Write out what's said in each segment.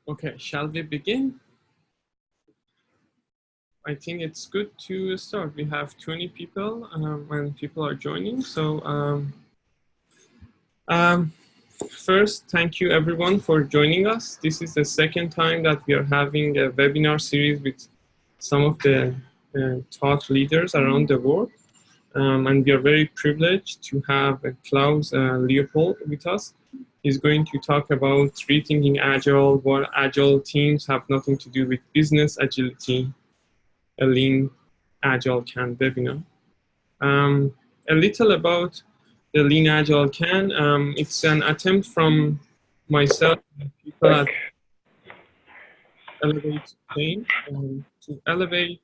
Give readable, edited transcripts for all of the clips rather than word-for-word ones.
Okay, shall we begin? I think it's good to start. We have 20 people and people are joining. So first, thank you everyone for joining us. This is the second time that we are having a webinar series with some of the thought leaders around the world. And we are very privileged to have Klaus Leopold with us. He's going to talk about rethinking Agile, what Agile teams have nothing to do with business agility, a lean Agile Can webinar. A little about the lean Agile Can. It's an attempt from myself and people at Elevate Change to elevate.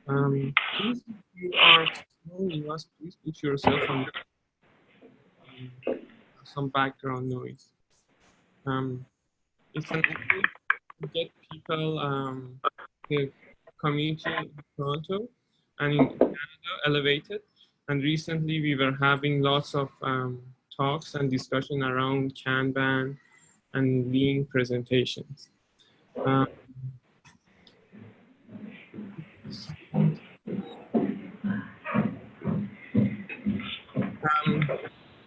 Please, if you are joining us, please put yourself on some background noise. It's an attempt to get people, the community in Toronto and in Canada elevated. And recently we were having lots of talks and discussion around Kanban and lean presentations.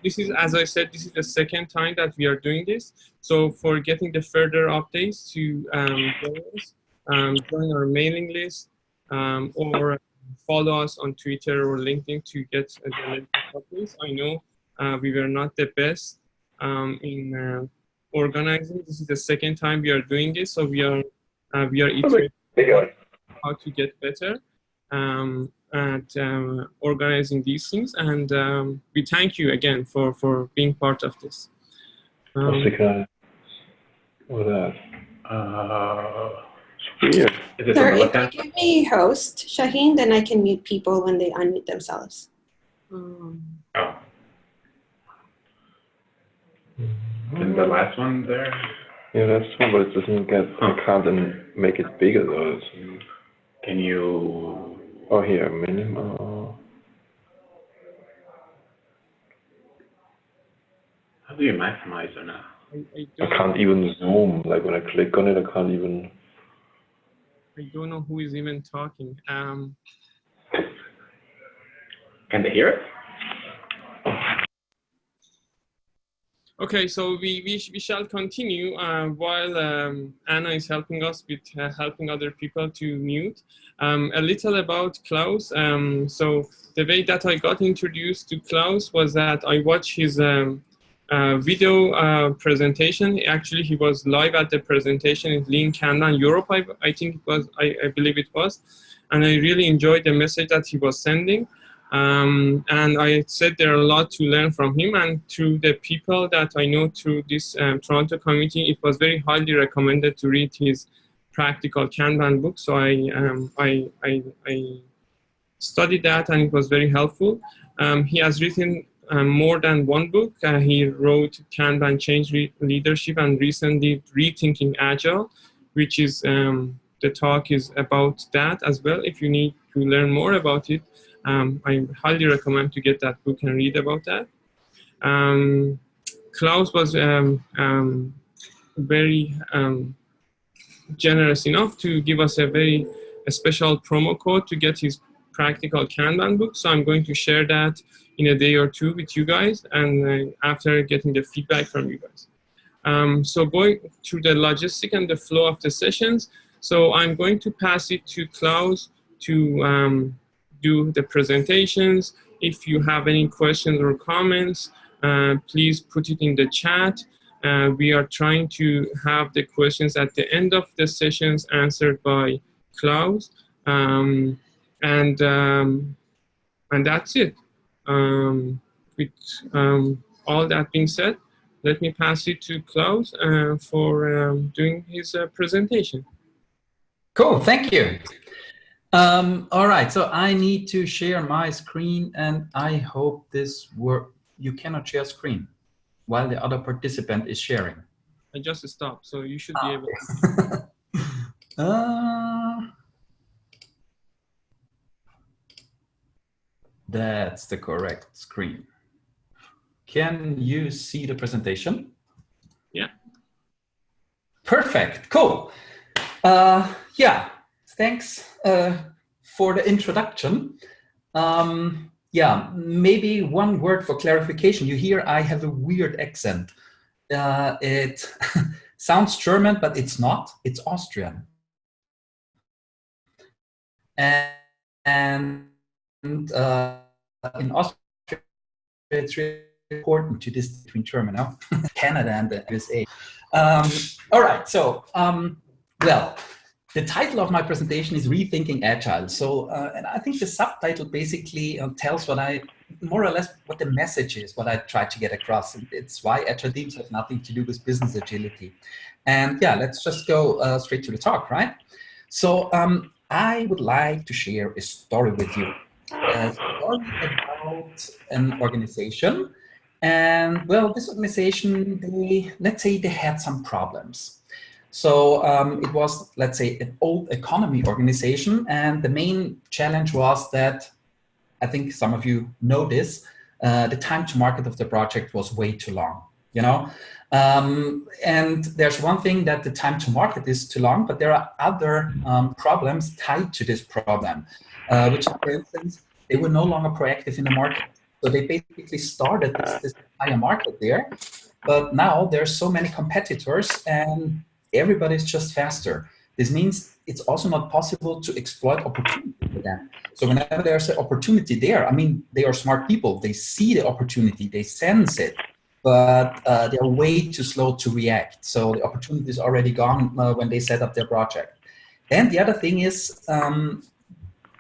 This is, as I said, this is the second time that we are doing this. So for getting the further updates to join our mailing list or follow us on Twitter or LinkedIn to get the latest updates. I know we were not the best in organizing. This is the second time we are doing this, so we are iterating how to get better at organizing these things, and we thank you again for being part of this. What's that? Sir, if you give me host, Shaheen, then I can mute people when they unmute themselves. Is the last one there? Yeah, that's one, but it doesn't get, I can't make it bigger though. Can you? Oh, here, minimum. How do you maximize or not? I can't even zoom. Like when I click on it, I can't even. I don't know who is even talking. Can they hear it? Okay, so we shall continue while Anna is helping us with helping other people to mute. A little about Klaus. So the way that I got introduced to Klaus was that I watched his video presentation. Actually, he was live at the presentation in Lean Kanban Europe, I think it was, I believe it was. And I really enjoyed the message that he was sending. And I said there are a lot to learn from him, and through the people that I know through this Toronto community, it was very highly recommended to read his practical Kanban book. So I studied that, and it was very helpful. He has written more than one book. He wrote Kanban Change Leadership and recently Rethinking Agile, which is the talk is about that as well. If you need to learn more about it, I highly recommend to get that book and read about that. Klaus was very generous enough to give us a special promo code to get his practical Kanban book. So I'm going to share that in a day or two with you guys, and after getting the feedback from you guys. So going through the logistic and the flow of the sessions. So I'm going to pass it to Klaus to do the presentations. If you have any questions or comments, please put it in the chat. We are trying to have the questions at the end of the sessions answered by Klaus. And that's it. With all that being said, let me pass it to Klaus for doing his presentation. Cool, thank you. All right, so I need to share my screen, and I hope this works. You cannot share screen while the other participant is sharing. I just stopped, so you should be able to. That's the correct screen. Can you see the presentation? Yeah. Perfect. Cool. Yeah. Thanks for the introduction. Yeah, maybe one word for clarification. You hear I have a weird accent. It sounds German, but it's not. It's Austrian. And in Austria, it's really important to distinguish between German, no? Canada and the USA. All right, so, well, the title of my presentation is Rethinking Agile. So, and I think the subtitle basically tells what more or less what the message is, what I try to get across. And it's why Agile teams have nothing to do with business agility. And yeah, let's just go straight to the talk, right? So I would like to share a story with you. A story about an organization. And well, this organization, let's say they had some problems. So it was, let's say, an old economy organization. And the main challenge was that, I think some of you know this, the time to market of the project was way too long, you know? And there's one thing that the time to market is too long, but there are other problems tied to this problem, which, for instance, they were no longer proactive in the market. So they basically started this entire market there, but now there's so many competitors and everybody's just faster. This means it's also not possible to exploit opportunity for them. So whenever there's an opportunity there, I mean, they are smart people. They see the opportunity, they sense it, but they're way too slow to react. So the opportunity is already gone when they set up their project. And the other thing is,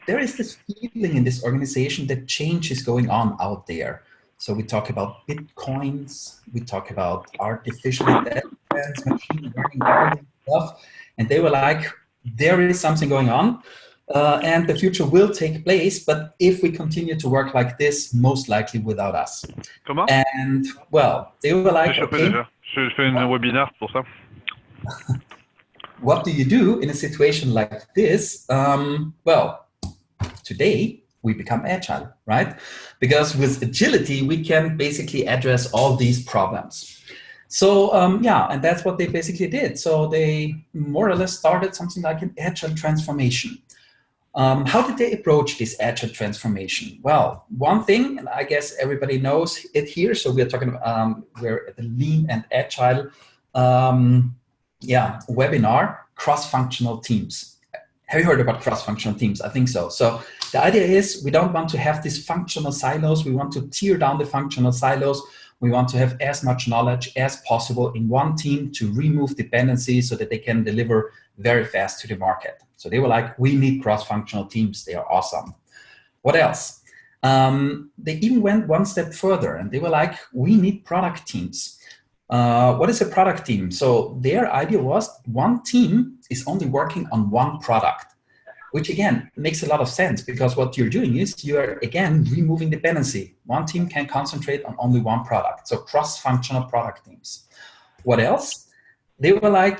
there is this feeling in this organization that change is going on out there. So we talk about Bitcoins, we talk about artificial intelligence, machine learning, all this stuff. And they were like, there is something going on and the future will take place. But if we continue to work like this, most likely without us. Comment? And well, they were like, okay, je fais un webinaire pour ça. What do you do in a situation like this? Well, today we become agile, right? Because with agility, we can basically address all these problems. So yeah, and that's what they basically did. So they more or less started something like an agile transformation. How did they approach this agile transformation? Well, one thing, and I guess everybody knows it here. So we're talking about, we're at the Lean and Agile webinar, cross-functional teams. Have you heard about cross-functional teams? I think so. So the idea is we don't want to have these functional silos. We want to tear down the functional silos. We want to have as much knowledge as possible in one team to remove dependencies so that they can deliver very fast to the market. So they were like, we need cross-functional teams. They are awesome. What else? They even went one step further and they were like, we need product teams. What is a product team? So their idea was one team is only working on one product, which again makes a lot of sense because what you're doing is you're again removing dependency. One team can concentrate on only one product. So cross-functional product teams. What else? They were like,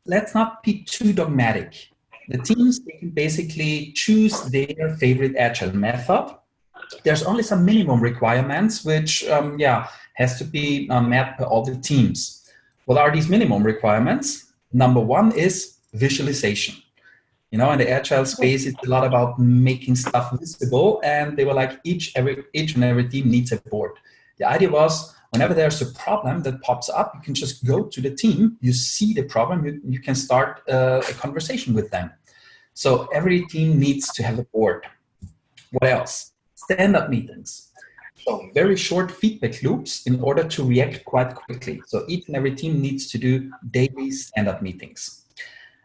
let's not be too dogmatic. The teams, they can basically choose their favorite agile method. There's only some minimum requirements, which has to be met by all the teams. What are these minimum requirements? Number one is visualization. You know, in the agile space, it's a lot about making stuff visible, and they were like, each and every team needs a board. The idea was, whenever there's a problem that pops up, you can just go to the team, you see the problem, you can start a conversation with them. So every team needs to have a board. What else? Stand-up meetings. So very short feedback loops in order to react quite quickly. So each and every team needs to do daily stand-up meetings.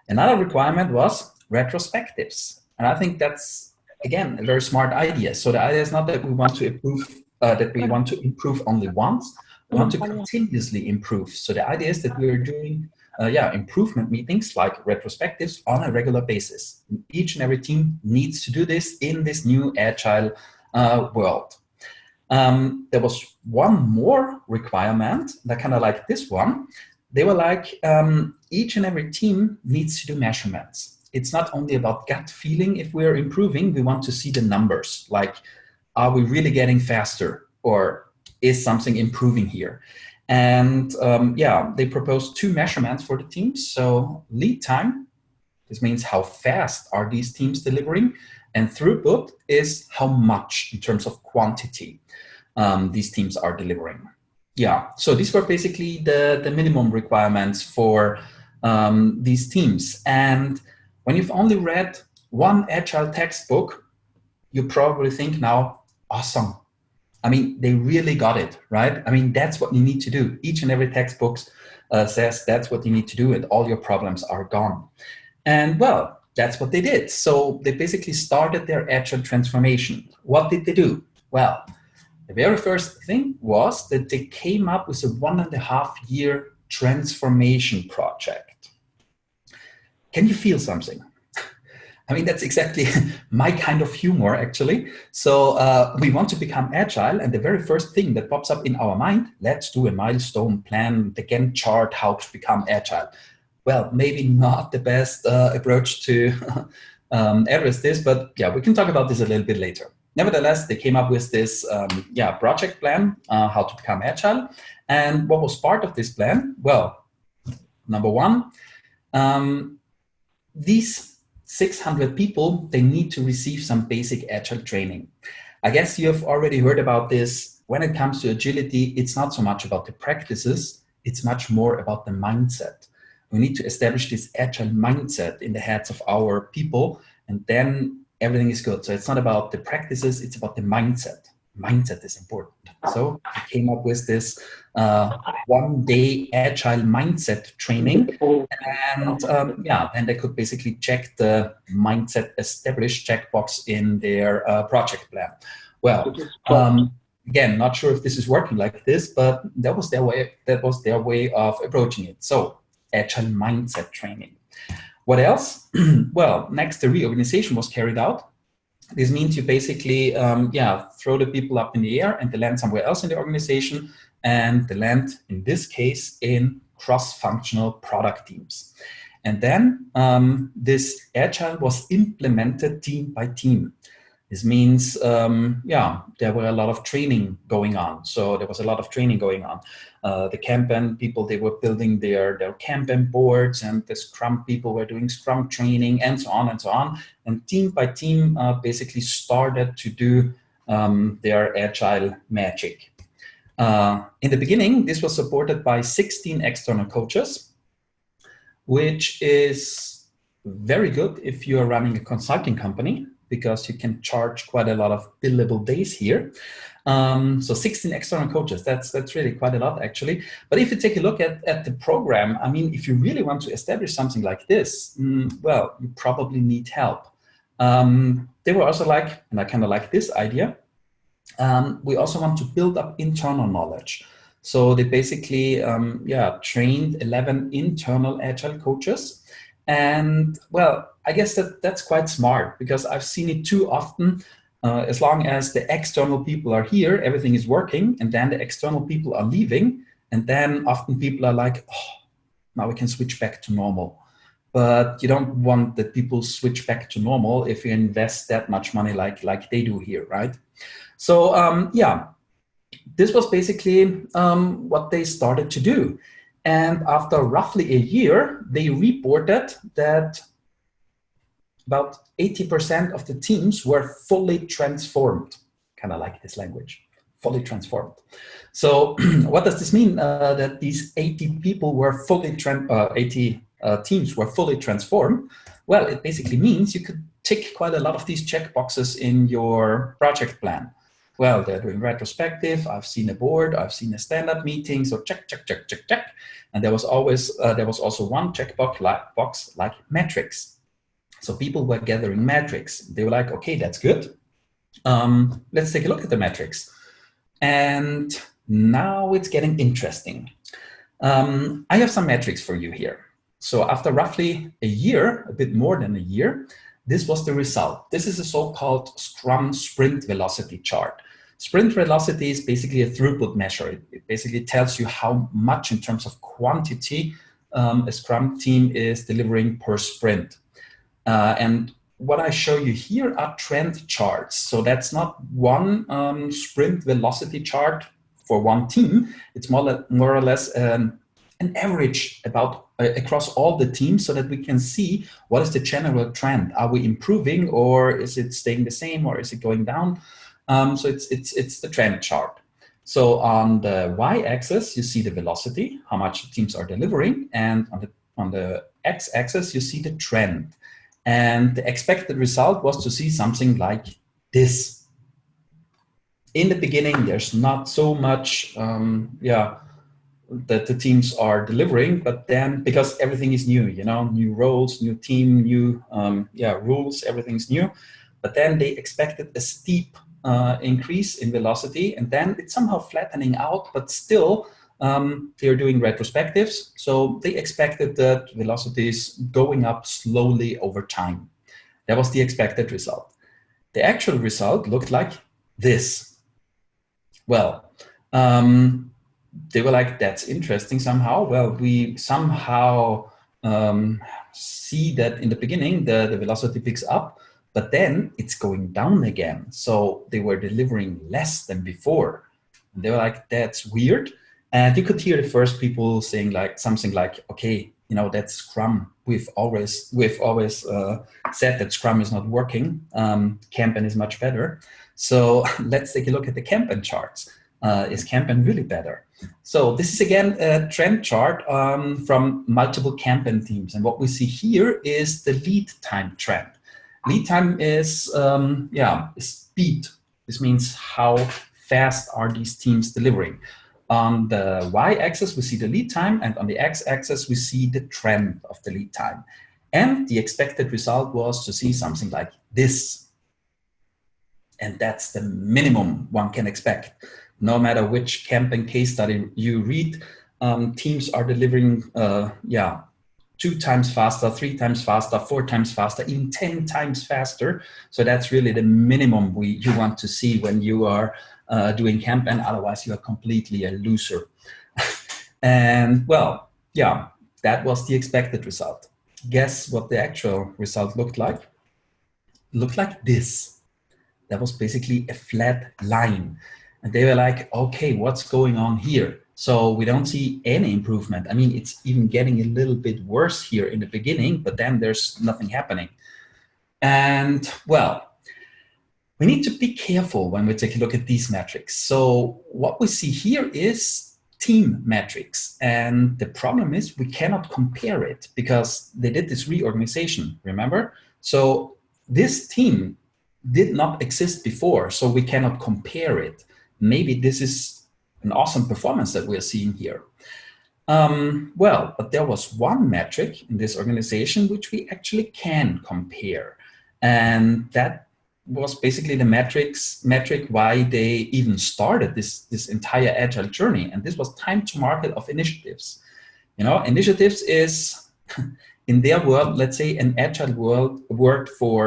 Another requirement was retrospectives. And I think that's, again, a very smart idea. So the idea is not that we want to improve only once, we want to continuously improve. So the idea is that we're doing improvement meetings like retrospectives on a regular basis. Each and every team needs to do this in this new agile world. There was one more requirement that kind of like this one. They were like, each and every team needs to do measurements. It's not only about gut feeling if we're improving, we want to see the numbers. Like, are we really getting faster or is something improving here? And they proposed 2 measurements for the teams. So lead time, this means how fast are these teams delivering, and throughput is how much in terms of quantity these teams are delivering. Yeah, so these were basically the minimum requirements for these teams. And when you've only read one Agile textbook, you probably think now, awesome. I mean, they really got it, right? I mean, that's what you need to do. Each and every textbook says that's what you need to do, and all your problems are gone. And well, that's what they did. So they basically started their Agile transformation. What did they do? Well, the very first thing was that they came up with a 1.5-year transformation project. Can you feel something? I mean, that's exactly my kind of humor, actually. So we want to become agile, and the very first thing that pops up in our mind, let's do a milestone plan, the Gantt chart, how to become agile. Well, maybe not the best approach to address this, but yeah, we can talk about this a little bit later. Nevertheless, they came up with this project plan, how to become agile. And what was part of this plan? Well, number one, these 600 people, they need to receive some basic agile training. I guess you have already heard about this. When it comes to agility, it's not so much about the practices, it's much more about the mindset. We need to establish this agile mindset in the heads of our people, and then everything is good. So it's not about the practices, it's about the mindset. Mindset is important. So we came up with this 1-day agile mindset training. And then they could basically check the mindset established checkbox in their project plan. Well, again, not sure if this is working like this, but that was their way of approaching it. So agile mindset training. What else? Well, next, the reorganization was carried out. This means you basically, throw the people up in the air and they land somewhere else in the organization, and they land, in this case, in cross-functional product teams. And then this Agile was implemented team by team. This means, there were a lot of training going on. So there was a lot of training going on. The Kanban people, they were building their Kanban boards, and the Scrum people were doing Scrum training, and so on and so on. And team by team basically started to do their Agile magic. In the beginning, this was supported by 16 external coaches, which is very good if you are running a consulting company, because you can charge quite a lot of billable days here. So 16 external coaches, that's really quite a lot, actually. But if you take a look at the program, I mean, if you really want to establish something like this, well, you probably need help. They were also like, and I kind of like this idea, we also want to build up internal knowledge. So they basically, trained 11 internal Agile coaches. And well, I guess that's quite smart, because I've seen it too often. As long as the external people are here, everything is working, and then the external people are leaving, and then often people are like, oh, now we can switch back to normal. But you don't want that people switch back to normal if you invest that much money like they do here, right? So this was basically what they started to do. And after roughly a year, they reported that about 80% of the teams were fully transformed. Kind of like this language, fully transformed. So what does this mean? That these 80 people were fully 80 teams were fully transformed? Well, it basically means you could tick quite a lot of these checkboxes in your project plan. Well, they're doing retrospective. I've seen a board. I've seen a stand-up meeting. So check, check, check, check, check. And there was also one checkbox like metrics. So people were gathering metrics. They were like, okay, that's good. Let's take a look at the metrics. And now it's getting interesting. I have some metrics for you here. So after roughly a year, a bit more than a year, this was the result. This is a so-called Scrum sprint velocity chart. Sprint velocity is basically a throughput measure. It basically tells you how much in terms of quantity a Scrum team is delivering per sprint. And what I show you here are trend charts. So that's not one sprint velocity chart for one team. It's more or less an average about across all the teams, so that we can see what is the general trend. Are we improving, or is it staying the same, or is it going down? So it's the trend chart. So on the y-axis, you see the velocity, how much teams are delivering, and on the x-axis, you see the trend. And the expected result was to see something like this. In the beginning, there's not so much, that the teams are delivering, but then because everything is new, new roles, new team, new rules, everything's new. But then they expected a steep increase in velocity, and then it's somehow flattening out, but still they're doing retrospectives. So they expected that velocity is going up slowly over time. That was the expected result. The actual result looked like this. Well, they were like, that's interesting somehow. Well, we somehow see that in the beginning, the velocity picks up, but then it's going down again. So they were delivering less than before. And they were like, that's weird. And you could hear the first people saying like something like, okay, that's Scrum. We've always said that Scrum is not working. Kanban is much better. So let's take a look at the Kanban charts. Is Kanban really better? So this is again a trend chart from multiple Kanban teams. And what we see here is the lead time trend. Lead time is speed. This means how fast are these teams delivering. On the y-axis, we see the lead time, and on the x-axis, we see the trend of the lead time. And the expected result was to see something like this. And that's the minimum one can expect. No matter which Kanban case study you read, teams are delivering 2 times faster, 3 times faster, 4 times faster, even 10 times faster. So that's really the minimum you want to see when you are doing Kanban. Otherwise, you are completely a loser. And well, that was the expected result. Guess what the actual result looked like? It looked like this. That was basically a flat line. And they were like, okay, what's going on here? So we don't see any improvement. I mean, it's even getting a little bit worse here in the beginning, but then there's nothing happening. And well, we need to be careful when we take a look at these metrics. So what we see here is team metrics. And the problem is we cannot compare it because they did this reorganization, remember? So this team did not exist before, so we cannot compare it. Maybe this is an awesome performance that we're seeing here. But there was one metric in this organization which we actually can compare. And that was basically the metric why they even started this entire agile journey. And this was time to market of initiatives. Initiatives is, in their world, let's say an agile word for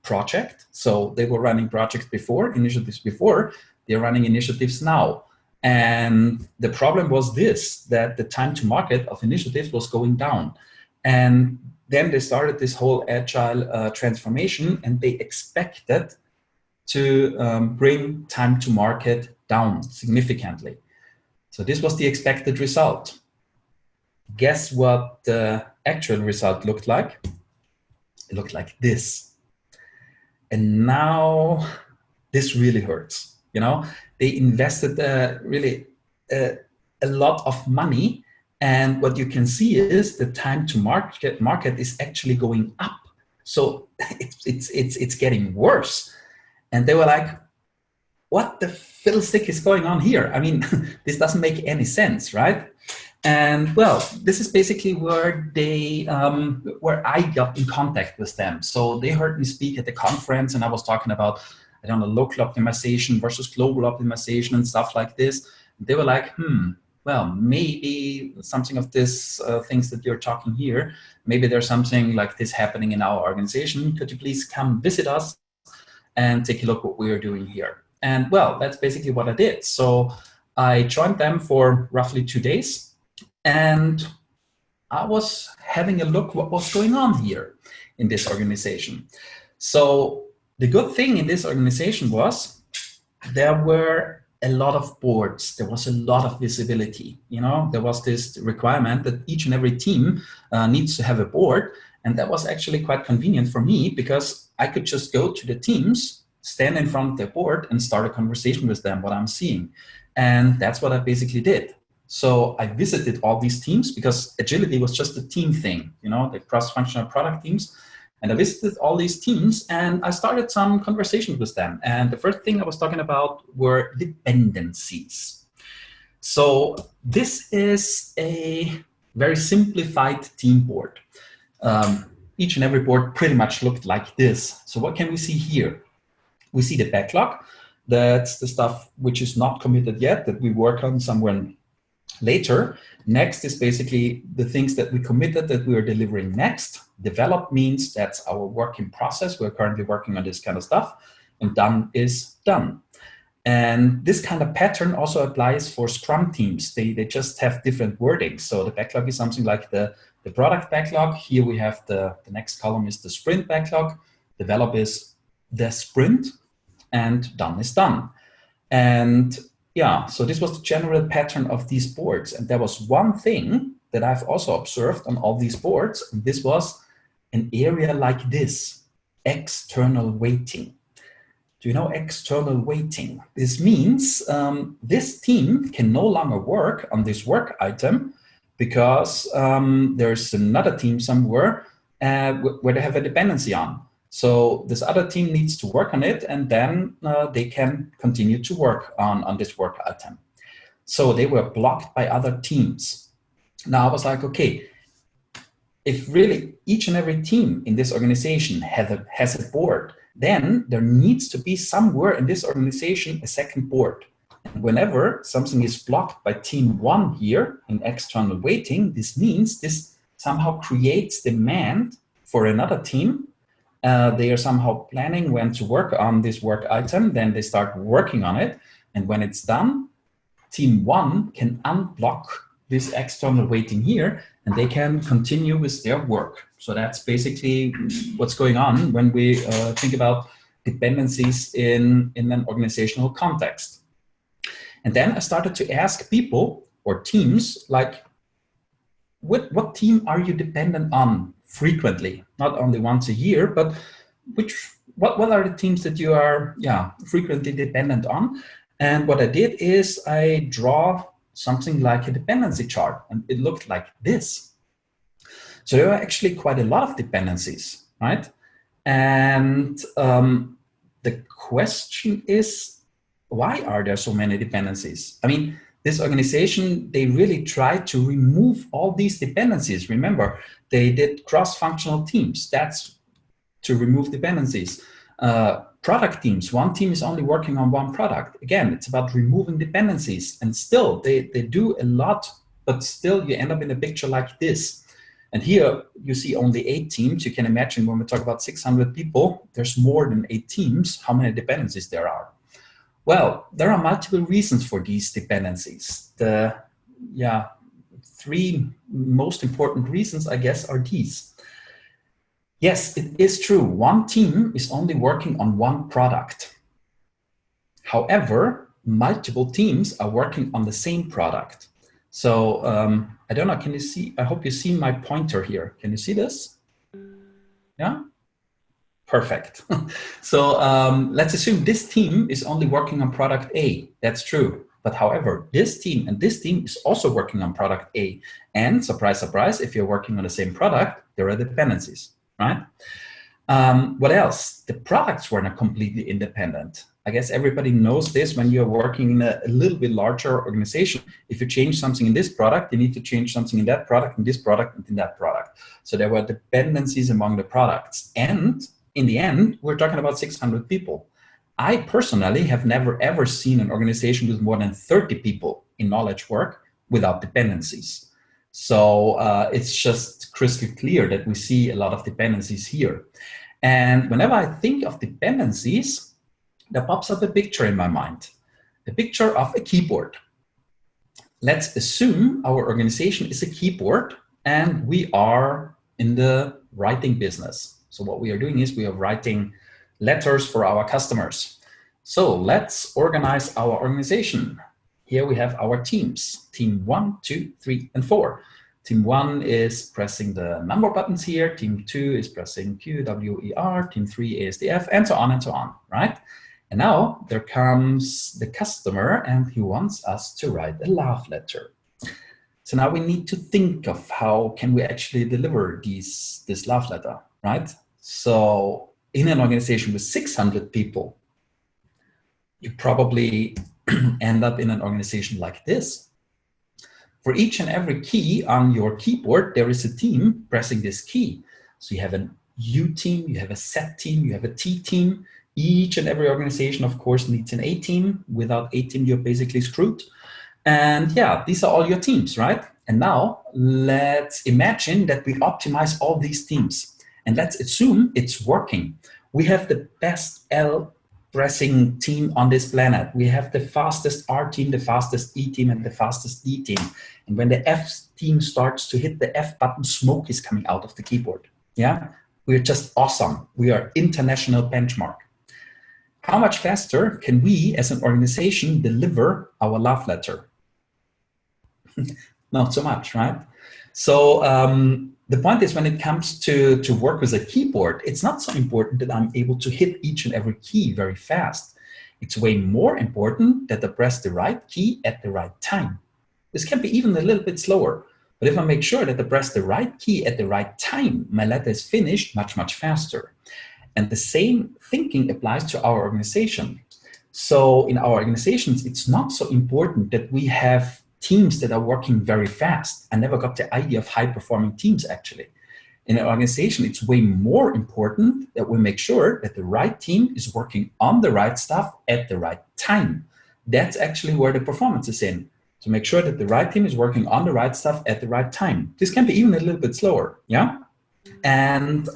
project. So they were running projects before, initiatives before, they're running initiatives now. And the problem was that the time to market of initiatives was going down. And then they started this whole agile transformation, and they expected to bring time to market down significantly. So this was the expected result. Guess what the actual result looked like? It looked like this. And now this really hurts. They invested really a lot of money. And what you can see is the time to market is actually going up. So it's getting worse. And they were like, what the fiddlestick is going on here? I mean, this doesn't make any sense, right? And well, this is basically where where I got in contact with them. So they heard me speak at the conference, and I was talking about, local optimization versus global optimization and stuff like this. They were like, well, maybe something of this things that you're talking here, maybe there's something like this happening in our organization. Could you please come visit us and take a look what we're doing here? And well, that's basically what I did. So I joined them for roughly 2 days, and I was having a look what was going on here in this organization. So the good thing in this organization was there were a lot of boards. There was a lot of visibility. You know, there was this requirement that each and every team needs to have a board. And that was actually quite convenient for me because I could just go to the teams, stand in front of their board and start a conversation with them, what I'm seeing. And that's what I basically did. So I visited all these teams because agility was just a team thing, you know, the cross-functional product teams. And I visited all these teams and I started some conversations with them. And the first thing I was talking about were dependencies. So this is a very simplified team board. Each and every board pretty much looked like this. So what can we see here? We see the backlog. That's the stuff which is not committed yet that we work on somewhere later. Next is basically the things that we committed that we are delivering next. Develop means that's our work in process. We're currently working on this kind of stuff. And done is done. And this kind of pattern also applies for Scrum teams. They just have different wordings. So the backlog is something like the product backlog. Here we have the next column is the sprint backlog. Develop is the sprint. And done is done. And yeah, so this was the general pattern of these boards. And there was one thing that I've also observed on all these boards. And this was an area like this, external weighting. Do you know external weighting? This means this team can no longer work on this work item because there's another team somewhere where they have a dependency on. So this other team needs to work on it and then they can continue to work on this work item. So they were blocked by other teams. Now I was like, okay, if really each and every team in this organization has a board, then there needs to be somewhere in this organization a second board. And whenever something is blocked by team one here in external weighting, this means this somehow creates demand for another team. They are somehow planning when to work on this work item, then they start working on it. And when it's done, team one can unblock this external weighting here and they can continue with their work. So that's basically what's going on when we think about dependencies in an organizational context. And then I started to ask people or teams, like, what team are you dependent on frequently? Not only once a year, but what are the teams that you are frequently dependent on? And what I did is I draw something like a dependency chart, and it looked like this. So there are actually quite a lot of dependencies, right? And the question is, why are there so many dependencies? I mean, this organization, they really tried to remove all these dependencies. Remember, they did cross-functional teams. That's to remove dependencies. Product teams, one team is only working on one product. Again, it's about removing dependencies. And still, they do a lot, but still you end up in a picture like this. And here you see only 8 teams. You can imagine when we talk about 600 people, there's more than 8 teams, how many dependencies there are. Well, there are multiple reasons for these dependencies. The 3 most important reasons, I guess, are these. Yes, it is true. One team is only working on one product. However, multiple teams are working on the same product. So I don't know, can you see? I hope you see my pointer here. Can you see this? Yeah? Perfect. So let's assume this team is only working on product A. That's true. But however, this team and this team is also working on product A. And surprise, surprise, if you're working on the same product, there are dependencies, right? What else? The products were not completely independent. I guess everybody knows this when you're working in a little bit larger organization. If you change something in this product, you need to change something in that product, in this product, and in that product. So there were dependencies among the products. And in the end, we're talking about 600 people. I personally have never ever seen an organization with more than 30 people in knowledge work without dependencies. So it's just crystal clear that we see a lot of dependencies here. And whenever I think of dependencies, there pops up a picture in my mind, a picture of a keyboard. Let's assume our organization is a keyboard and we are in the writing business. So what we are doing is we are writing letters for our customers. So let's organize our organization. Here we have our teams, team 1, 2, 3, and 4. Team 1 is pressing the number buttons here. Team 2 is pressing Q, W, E, R. Team 3 is the F, and so on, right? And now there comes the customer, and he wants us to write a love letter. So now we need to think of how can we actually deliver this love letter, right? So in an organization with 600 people, you probably end up in an organization like this. For each and every key on your keyboard, there is a team pressing this key. So you have an U team, you have a Z team, you have a T team. Each and every organization, of course, needs an A team. Without A team, you're basically screwed. And yeah, these are all your teams, right? And now let's imagine that we optimize all these teams. And let's assume it's working. We have the best L pressing team on this planet. We have the fastest R team, the fastest E team, and the fastest D team. And when the F team starts to hit the F button, smoke is coming out of the keyboard. Yeah, we're just awesome. We are international benchmark. How much faster can we as an organization deliver our love letter? Not so much, right? So the point is, when it comes to work with a keyboard, it's not so important that I'm able to hit each and every key very fast. It's way more important that I press the right key at the right time. This can be even a little bit slower, but if I make sure that I press the right key at the right time, my letter is finished much, much faster. And the same thinking applies to our organization. So in our organizations, it's not so important that we have teams that are working very fast. I never got the idea of high-performing teams, actually. In an organization, it's way more important that we make sure that the right team is working on the right stuff at the right time. That's actually where the performance is in. To make sure that the right team is working on the right stuff at the right time. This can be even a little bit slower, yeah? And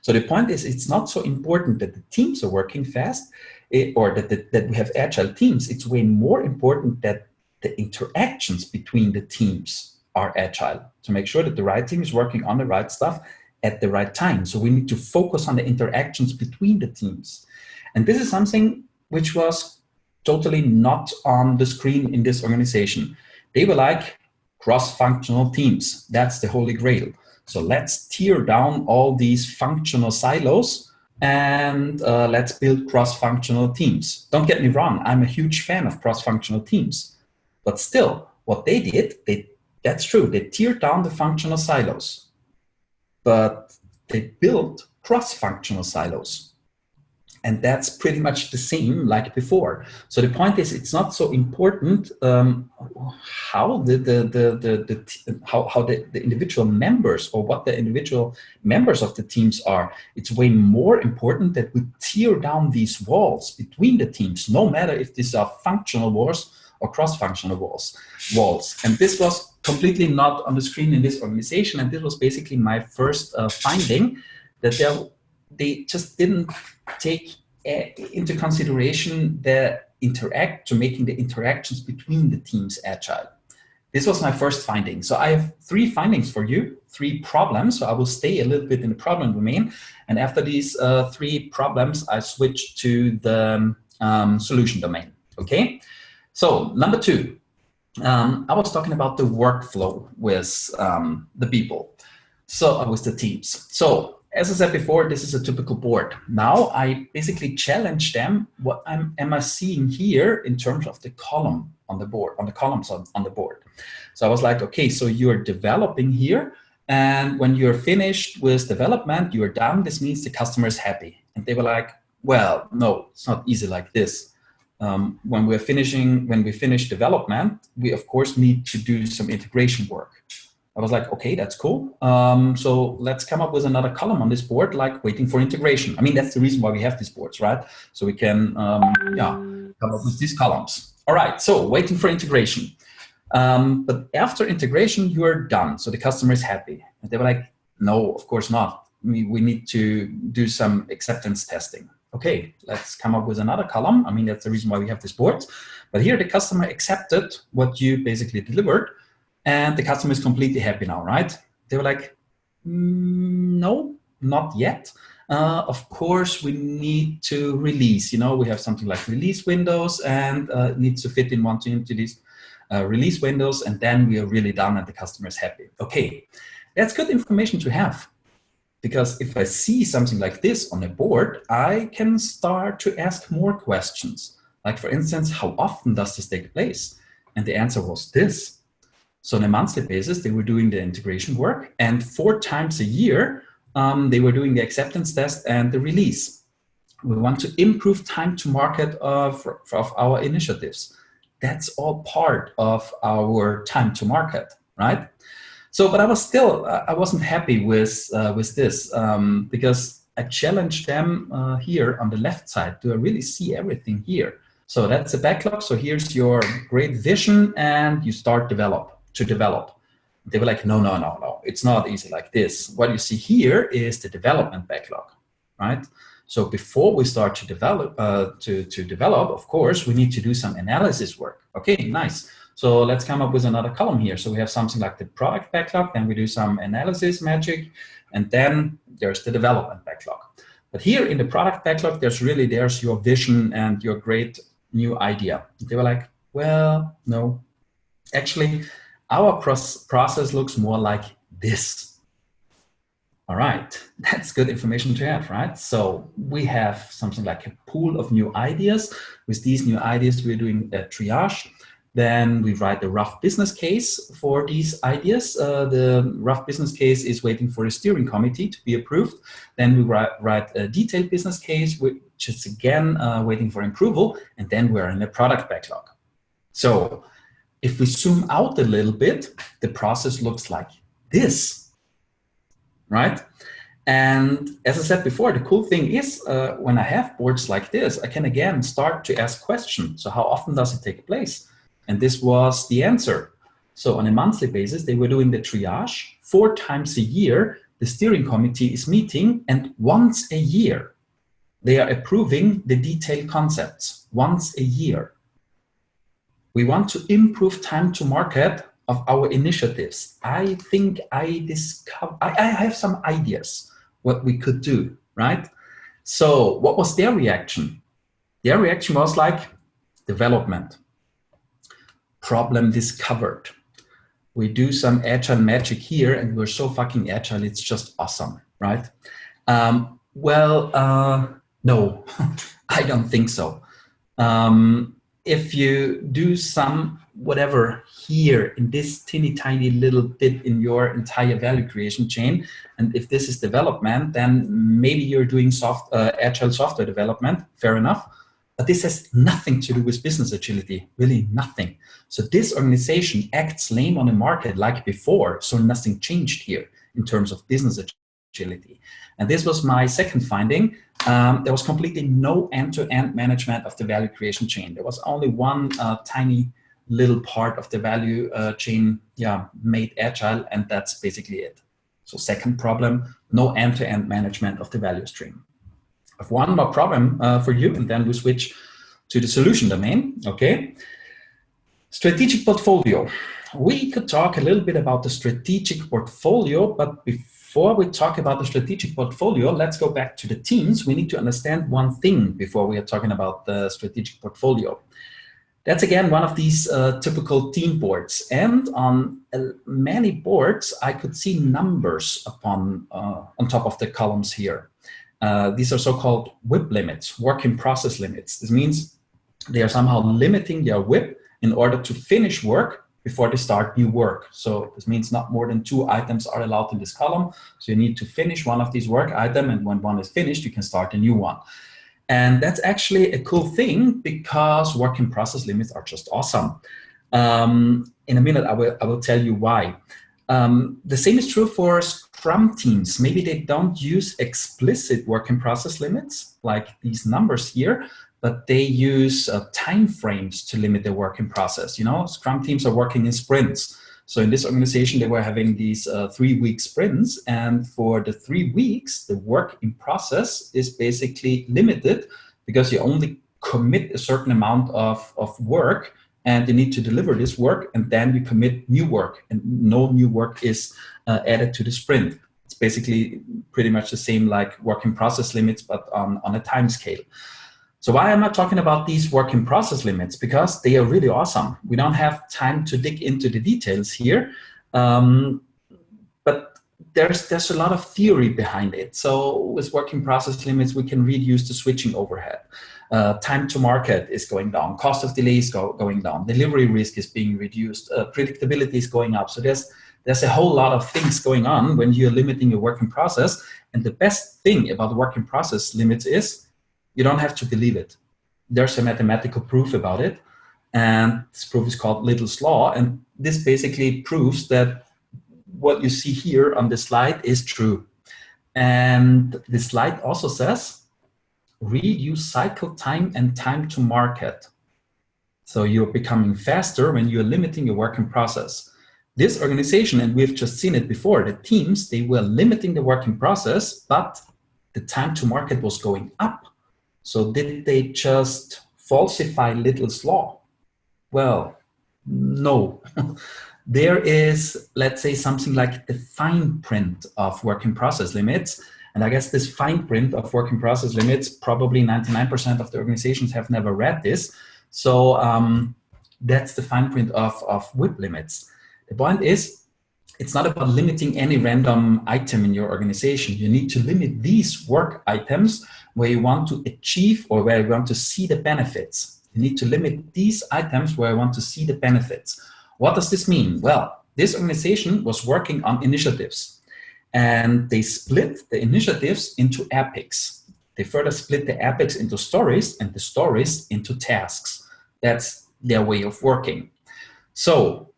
so the point is, it's not so important that the teams are working fast or that we have agile teams. It's way more important that the interactions between the teams are agile, to make sure that the right team is working on the right stuff at the right time. So we need to focus on the interactions between the teams. And this is something which was totally not on the screen in this organization. They were like cross-functional teams. That's the holy grail. So let's tear down all these functional silos and let's build cross-functional teams. Don't get me wrong, I'm a huge fan of cross-functional teams. But still, what they did, that's true, they teared down the functional silos. But they built cross-functional silos. And that's pretty much the same like before. So the point is, it's not so important how the individual members or what the individual members of the teams are. It's way more important that we tear down these walls between the teams, no matter if these are functional walls or cross-functional walls. And this was completely not on the screen in this organization. And this was basically my first finding, that they just didn't take into consideration making the interactions between the teams agile. This was my first finding. So I have 3 findings for you, 3 problems. So I will stay a little bit in the problem domain. And after these 3 problems, I switch to the solution domain. Okay. So number 2, I was talking about the workflow with the people. So with the teams. So as I said before, this is a typical board. Now I basically challenge them. What am I seeing here in terms of the column on the board, on the columns on the board? So I was like, okay, so you're developing here. And when you're finished with development, you're done. This means the customer is happy. And they were like, well, no, it's not easy like this. When we finish development, we of course need to do some integration work. I was like, okay, that's cool. So let's come up with another column on this board, like waiting for integration. I mean, that's the reason why we have these boards, right? So we can come up with these columns. All right, so waiting for integration. But after integration, you're done. So the customer is happy. And they were like, no, of course not. We need to do some acceptance testing. Okay, let's come up with another column. I mean, that's the reason why we have this board. But here the customer accepted what you basically delivered. And the customer is completely happy now, right? They were like, no, not yet. Of course, we need to release. We have something like release windows, and it needs to fit into these release windows, and then we are really done and the customer is happy. Okay, that's good information to have, because if I see something like this on a board, I can start to ask more questions. Like, for instance, how often does this take place? And the answer was this. So on a monthly basis, they were doing the integration work, and 4 times a year, they were doing the acceptance test and the release. We want to improve time to market of our initiatives. That's all part of our time to market, right? So, but I wasn't happy with this because I challenged them here on the left side. Do I really see everything here? So that's a backlog. So here's your great vision, and you start to develop. They were like, no, it's not easy like this. What you see here is the development backlog, right? So before we start to develop, of course, we need to do some analysis work. Okay, nice. So let's come up with another column here. So we have something like the product backlog, then we do some analysis magic, and then there's the development backlog. But here in the product backlog, there's your vision and your great new idea. They were like, well, no, actually, our process looks more like this. All right, that's good information to have, right? So we have something like a pool of new ideas. With these new ideas, we're doing a triage. Then we write the rough business case for these ideas. The rough business case is waiting for a steering committee to be approved. Then we write a detailed business case, which is again waiting for approval. And then we're in a product backlog. So if we zoom out a little bit, the process looks like this, right? And as I said before, the cool thing is when I have boards like this, I can again start to ask questions. So how often does it take place? And this was the answer. So on a monthly basis, they were doing the triage 4 times a year. The steering committee is meeting, and once a year, they are approving the detailed concepts, once a year. We want to improve time to market of our initiatives. I think I have some ideas what we could do, right? So what was their reaction? Their reaction was like, development, problem discovered. We do some agile magic here, and we're so fucking agile, it's just awesome, right? No, I don't think so. If you do some whatever here in this teeny tiny little bit in your entire value creation chain, and if this is development, then maybe you're doing agile software development, fair enough, but this has nothing to do with business agility, really nothing. So this organization acts lame on the market like before, so nothing changed here in terms of business agility. And this was my second finding. There was completely no end-to-end management of the value creation chain. There was only one tiny little part of the value chain made agile, and that's basically it. So second problem, no end-to-end management of the value stream. I have one more problem for you, and then we switch to the solution domain, okay? Strategic portfolio. We could talk a little bit about the strategic portfolio, but before we talk about the strategic portfolio, let's go back to the teams. We need to understand one thing before we are talking about the strategic portfolio. That's again one of these typical team boards. And on many boards, I could see numbers on top of the columns here. These are so-called WIP limits, work in process limits. This means they are somehow limiting their WIP in order to finish work before they start new work. So this means not more than 2 items are allowed in this column. So you need to finish one of these work items, and when one is finished, you can start a new one. And that's actually a cool thing because work in process limits are just awesome. In a minute, I will tell you why. The same is true for Scrum teams. Maybe they don't use explicit work in process limits like these numbers here, but they use time frames to limit their work in process. You know, Scrum teams are working in sprints. So in this organization, they were having these 3-week sprints. And for the 3 weeks, the work in process is basically limited because you only commit a certain amount of work, and you need to deliver this work, and then you commit new work, and no new work is added to the sprint. It's It's basically pretty much the same like working process limits, but on a time scale. So why am I talking about these working process limits? Because they are really awesome. We don't have time to dig into the details here, but there's a lot of theory behind it. So with working process limits, we can reduce the switching overhead. Time to market is going down. Cost of delay is going down. Delivery risk is being reduced. Predictability is going up. So there's a whole lot of things going on when you're limiting your working process. And the best thing about working process limits is you don't have to believe it. There's a mathematical proof about it. And this proof is called Little's Law. And this basically proves that what you see here on the slide is true. And the slide also says, reduce cycle time and time to market. So you're becoming faster when you're limiting your working process. This organization, and we've just seen it before, the teams, they were limiting the working process, but the time to market was going up. So did they just falsify Little's Law? Well, no. There is, let's say, something like the fine print of working process limits. And I guess this fine print of working process limits, probably 99% of the organizations have never read this. So that's the fine print of WIP limits. The point is, it's not about limiting any random item in your organization. You need to limit these work items where you want to achieve or where you want to see the benefits. You need to limit these items where you want to see the benefits. What does this mean? Well, this organization was working on initiatives, and they split the initiatives into epics. They further split the epics into stories and the stories into tasks. That's their way of working. So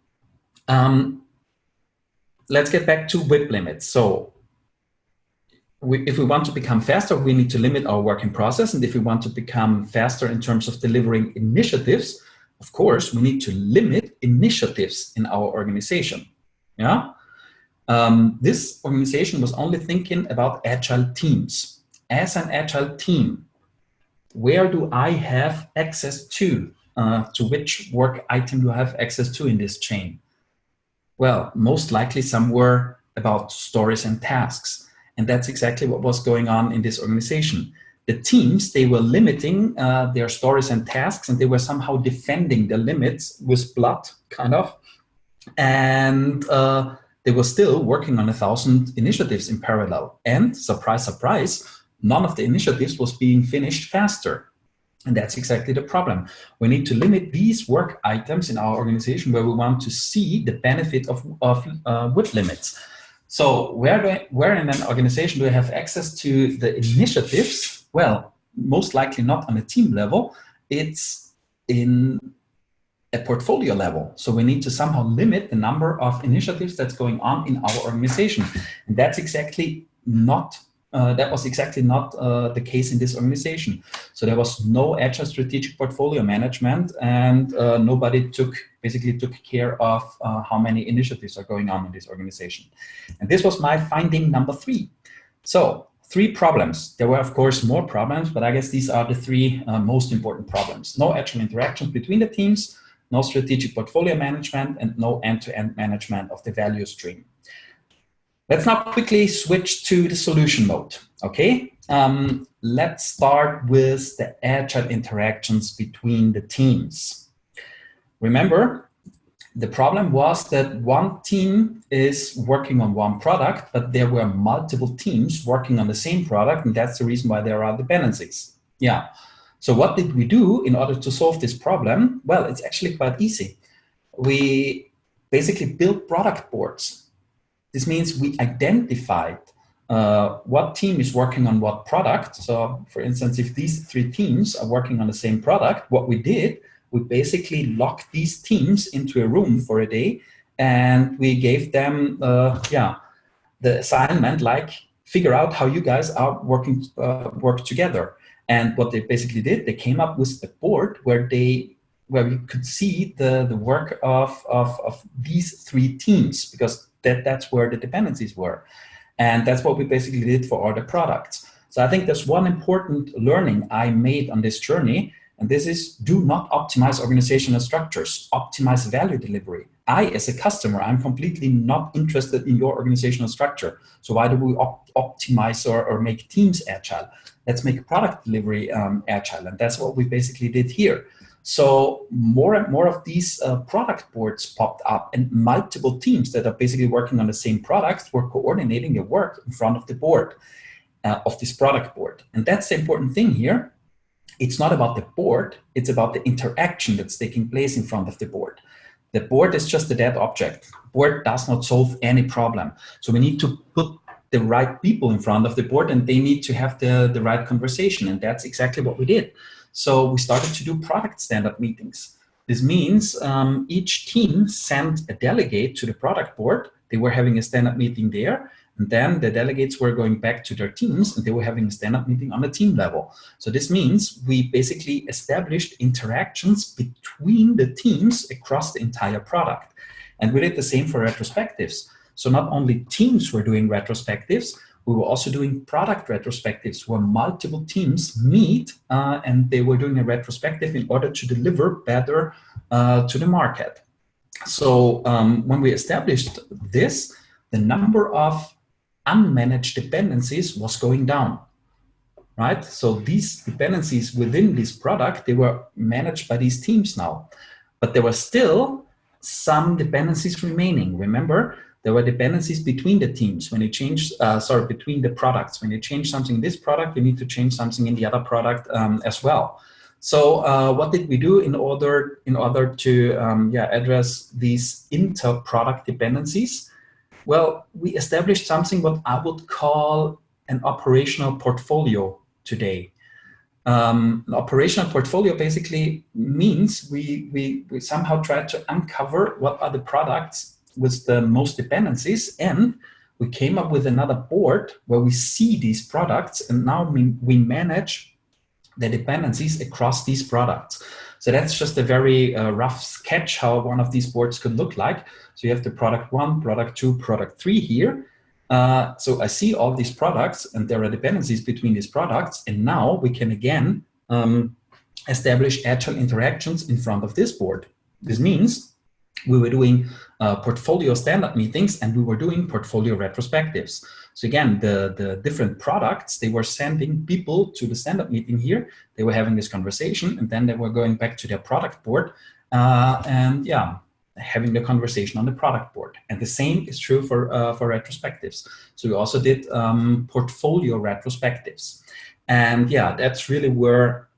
let's get back to WIP limits. So if we want to become faster, we need to limit our working process. And if we want to become faster in terms of delivering initiatives, of course, we need to limit initiatives in our organization. Yeah. This organization was only thinking about agile teams. As an agile team, where do I have access to which work item do I have access to in this chain? Well, most likely somewhere about stories and tasks. And that's exactly what was going on in this organization. The teams, they were limiting their stories and tasks, and they were somehow defending the limits with blood, kind of. And they were still working on 1,000 initiatives in parallel. And surprise, surprise, none of the initiatives was being finished faster. And that's exactly the problem. We need to limit these work items in our organization where we want to see the benefit of WIP limits. So where in an organization do I have access to the initiatives? Well, most likely not on a team level. It's in a portfolio level. So we need to somehow limit the number of initiatives that's going on in our organization. And that's exactly not that was exactly not the case in this organization. So there was no agile strategic portfolio management, and nobody basically took care of how many initiatives are going on in this organization. And this was my finding number 3. So 3 problems. There were, of course, more problems, but I guess these are the 3 most important problems. No agile interactions between the teams, no strategic portfolio management, and no end-to-end management of the value stream. Let's now quickly switch to the solution mode, okay? Let's start with the agile interactions between the teams. Remember, the problem was that one team is working on one product, but there were multiple teams working on the same product, and that's the reason why there are dependencies. Yeah. So what did we do in order to solve this problem? Well, it's actually quite easy. We basically built product boards. This means we identified what team is working on what product. So for instance, if these 3 teams are working on the same product, what we did, we basically locked these teams into a room for a day, and we gave them the assignment, like, figure out how you guys are work together. And what they basically did, they came up with a board where we could see the work of these 3 teams, because that's where the dependencies were. And that's what we basically did for all the products. So I think there's one important learning I made on this journey, and this is: do not optimize organizational structures, optimize value delivery. I, as a customer, I'm completely not interested in your organizational structure. So why do we optimize or make teams agile? Let's make product delivery agile. And that's what we basically did here. So more and more of these product boards popped up, and multiple teams that are basically working on the same products were coordinating their work in front of the board, of this product board. And that's the important thing here. It's not about the board, it's about the interaction that's taking place in front of the board. The board is just a dead object. Board does not solve any problem. So we need to put the right people in front of the board, and they need to have the right conversation. And that's exactly what we did. So we started to do product stand-up meetings. This means each team sent a delegate to the product board. They were having a stand-up meeting there. And then the delegates were going back to their teams, and they were having a stand-up meeting on the team level. So this means we basically established interactions between the teams across the entire product. And we did the same for retrospectives. So not only teams were doing retrospectives, we were also doing product retrospectives where multiple teams meet and they were doing a retrospective in order to deliver better to the market. So when we established this, the number of unmanaged dependencies was going down, right? So these dependencies within this product, they were managed by these teams now, but there were still some dependencies remaining. Remember, there were dependencies between the teams when you change, between the products. When you change something in this product, you need to change something in the other product as well. So what did we do in order to address these inter-product dependencies? Well, we established something what I would call an operational portfolio today. An operational portfolio basically means we somehow try to uncover what are the products with the most dependencies, and we came up with another board where we see these products, and now we manage the dependencies across these products. So that's just a very rough sketch how one of these boards could look like. So you have the product 1, product 2, product 3 here. So I see all these products, and there are dependencies between these products, and now we can again establish agile interactions in front of this board. This means we were doing portfolio stand-up meetings, and we were doing portfolio retrospectives. So again, the different products, they were sending people to the stand-up meeting here. They were having this conversation, and then they were going back to their product board having the conversation on the product board. And the same is true for retrospectives. So we also did portfolio retrospectives. And yeah, that's really where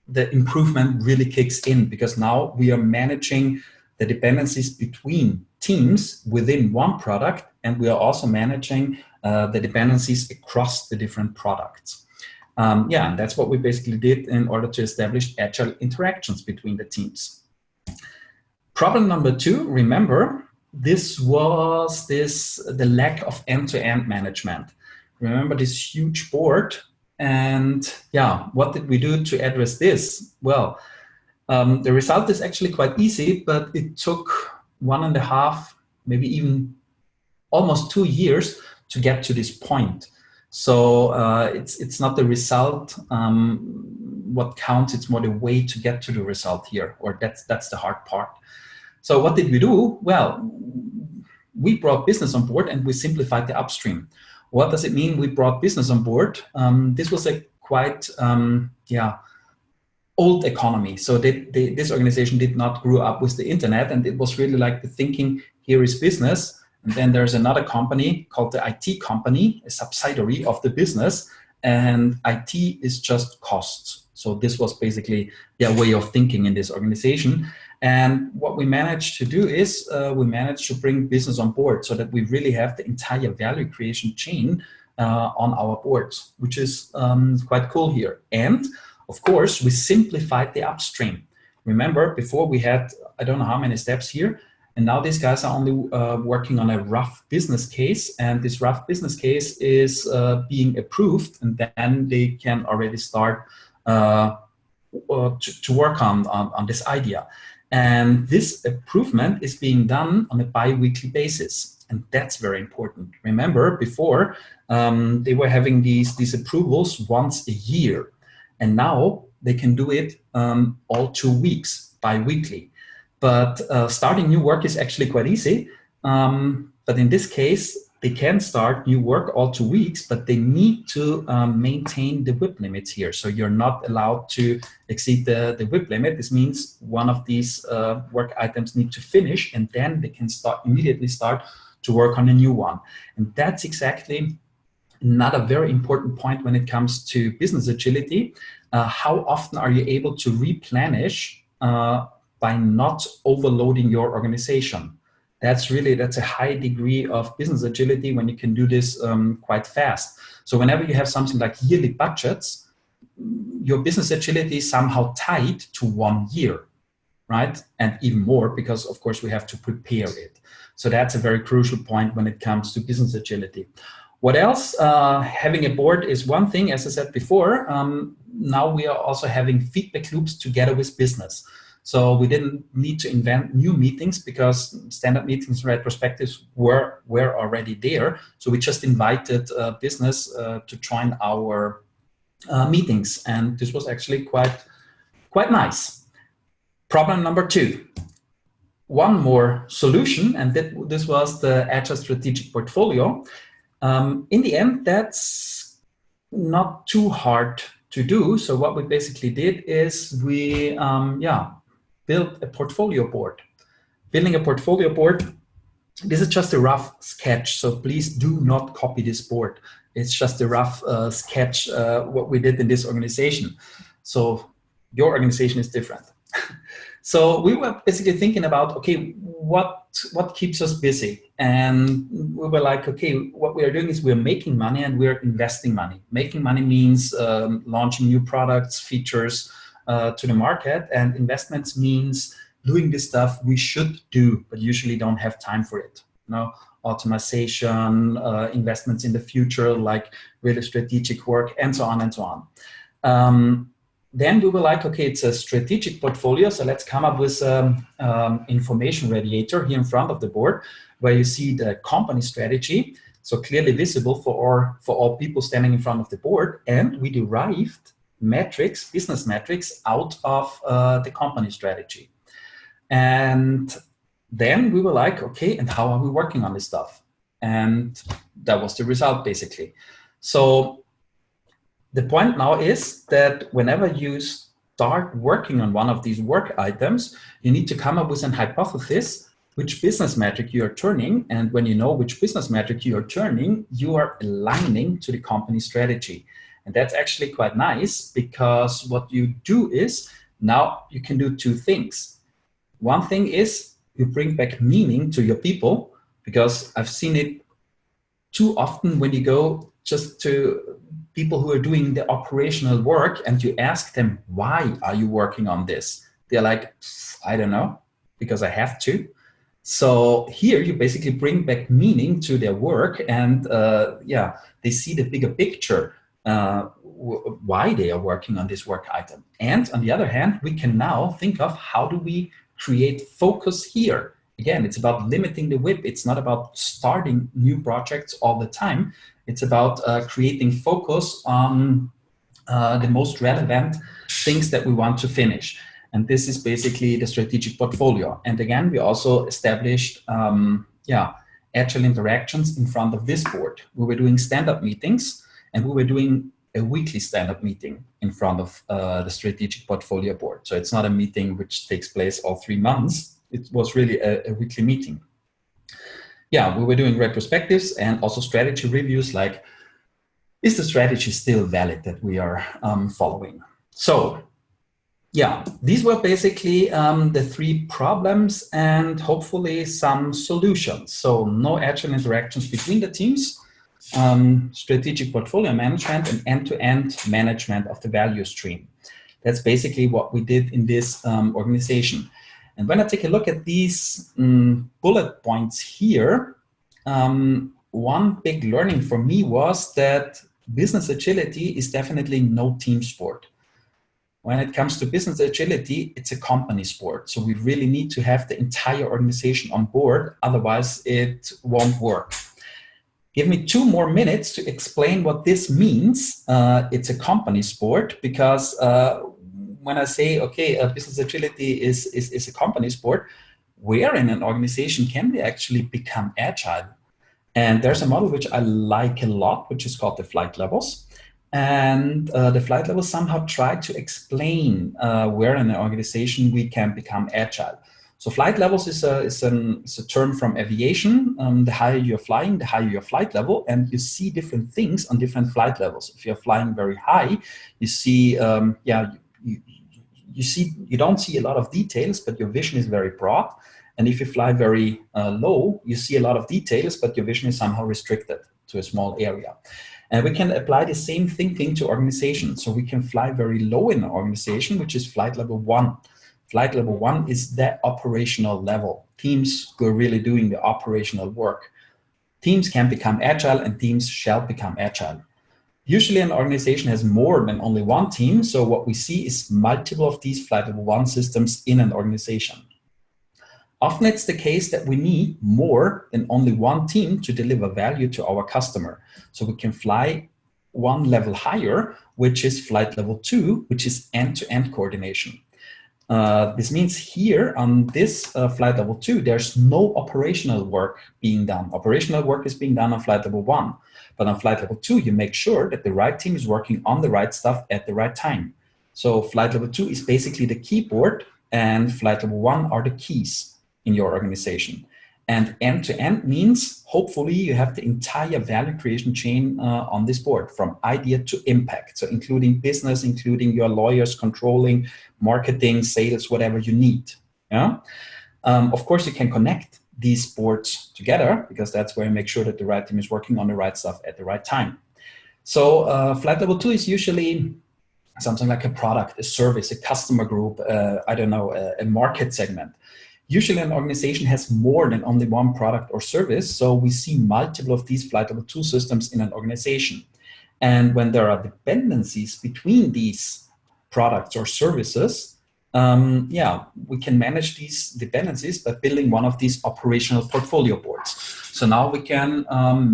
the improvement really kicks in, because now we are managing the dependencies between teams within one product, and we are also managing the dependencies across the different products. And that's what we basically did in order to establish agile interactions between the teams. Problem number 2, remember, this was the lack of end-to-end management. Remember this huge board, and what did we do to address this? Well, the result is actually quite easy, but it took 1.5, maybe even almost 2 years to get to this point. So it's not the result what counts, it's more the way to get to the result here, or that's the hard part. So what did we do? Well, we brought business on board and we simplified the upstream. What does it mean we brought business on board? This was a quite old economy. So this organization did not grow up with the internet, and it was really like the thinking, here is business, and then there's another company called the IT company, a subsidiary of the business, and IT is just costs. So this was basically their way of thinking in this organization. And what we managed to do is we managed to bring business on board so that we really have the entire value creation chain on our boards, which is quite cool here. And of course, we simplified the upstream. Remember, before we had, I don't know how many steps here, and now these guys are only working on a rough business case, and this rough business case is being approved, and then they can already start to work on this idea. And this improvement is being done on a bi-weekly basis, and that's very important. Remember, before they were having these approvals once a year, and now they can do it all 2 weeks, bi-weekly. But starting new work is actually quite easy. But in this case, they can start new work all 2 weeks, but they need to maintain the WIP limits here. So you're not allowed to exceed the WIP limit. This means one of these work items need to finish, and then they can immediately start to work on a new one. And that's exactly another very important point when it comes to business agility. How often are you able to replenish by not overloading your organization? That's a high degree of business agility when you can do this quite fast. So whenever you have something like yearly budgets, your business agility is somehow tied to 1 year, right? And even more, because of course we have to prepare it. So that's a very crucial point when it comes to business agility. What else? Having a board is one thing, as I said before. Now we are also having feedback loops together with business. So we didn't need to invent new meetings because standard meetings and retrospectives were already there. So we just invited business to join our meetings. And this was actually quite nice. Problem number 2. One more solution, and this was the Agile Strategic Portfolio. In the end, that's not too hard to do. So what we basically did is we built a portfolio board. Building a portfolio board, this is just a rough sketch, so please do not copy this board. It's just a rough sketch what we did in this organization. So your organization is different. So we were basically thinking about, okay, what keeps us busy? And we were like, okay, what we are doing is we're making money and we're investing money. Making money means launching new products, features to the market, and investments means doing the stuff we should do, but usually don't have time for it. Automation, investments in the future, like really strategic work, and so on and so on. Then we were like, okay, it's a strategic portfolio, so let's come up with information radiator here in front of the board, where you see the company strategy, so clearly visible for all people standing in front of the board, and we derived metrics, business metrics, out of the company strategy. And then we were like, okay, and how are we working on this stuff? And that was the result, basically. So the point now is that whenever you start working on one of these work items, you need to come up with an hypothesis, which business metric you are turning. And when you know which business metric you are turning, you are aligning to the company strategy. And that's actually quite nice, because what you do is now you can do 2 things. One thing is you bring back meaning to your people, because I've seen it too often when you go just to people who are doing the operational work and you ask them, why are you working on this? They're like, I don't know, because I have to. So here you basically bring back meaning to their work, and they see the bigger picture, why they are working on this work item. And on the other hand, we can now think of how do we create focus here. Again, it's about limiting the WIP. It's not about starting new projects all the time. It's about creating focus on the most relevant things that we want to finish. And this is basically the strategic portfolio. And again, we also established agile interactions in front of this board. We were doing stand-up meetings, and we were doing a weekly stand-up meeting in front of the strategic portfolio board. So it's not a meeting which takes place all 3 months. It was really a weekly meeting. Yeah, we were doing retrospectives and also strategy reviews, like, is the strategy still valid that we are following? So yeah, these were basically the 3 problems and hopefully some solutions. So no agile interactions between the teams, strategic portfolio management, and end-to-end management of the value stream. That's basically what we did in this organization. And when I take a look at these bullet points here, one big learning for me was that business agility is definitely no team sport. When it comes to business agility, it's a company sport. So we really need to have the entire organization on board, otherwise it won't work. Give me 2 more minutes to explain what this means. It's a company sport, because when I say, okay, business agility is a company sport, where in an organization can we actually become agile? And there's a model which I like a lot, which is called the flight levels. And the flight levels somehow try to explain where in an organization we can become agile. So flight levels is a term from aviation. The higher you're flying, the higher your flight level, and you see different things on different flight levels. If you're flying very high, you see, you don't see a lot of details, but your vision is very broad. And if you fly very low, you see a lot of details, but your vision is somehow restricted to a small area. And we can apply the same thinking to organizations. So we can fly very low in an organization, which is flight level 1. Flight level 1 is that operational level. Teams who are really doing the operational work. Teams can become agile and teams shall become agile. Usually an organization has more than only one team. So what we see is multiple of these flight level 1 systems in an organization. Often it's the case that we need more than only one team to deliver value to our customer. So we can fly one level higher, which is flight level 2, which is end-to-end coordination. This means here on this flight level 2, there's no operational work being done. Operational work is being done on flight level 1. But on flight level 2, you make sure that the right team is working on the right stuff at the right time. So flight level 2 is basically the keyboard, and flight level 1 are the keys in your organization. And end-to-end means hopefully you have the entire value creation chain on this board, from idea to impact. So including business, including your lawyers, controlling, marketing, sales, whatever you need. Yeah. Of course, you can connect these boards together, because that's where you make sure that the right team is working on the right stuff at the right time. So flight level 2 is usually something like a product, a service, a customer group, a market segment. Usually an organization has more than only one product or service, so we see multiple of these flight level 2 systems in an organization. And when there are dependencies between these products or services, we can manage these dependencies by building one of these operational portfolio boards. So now we can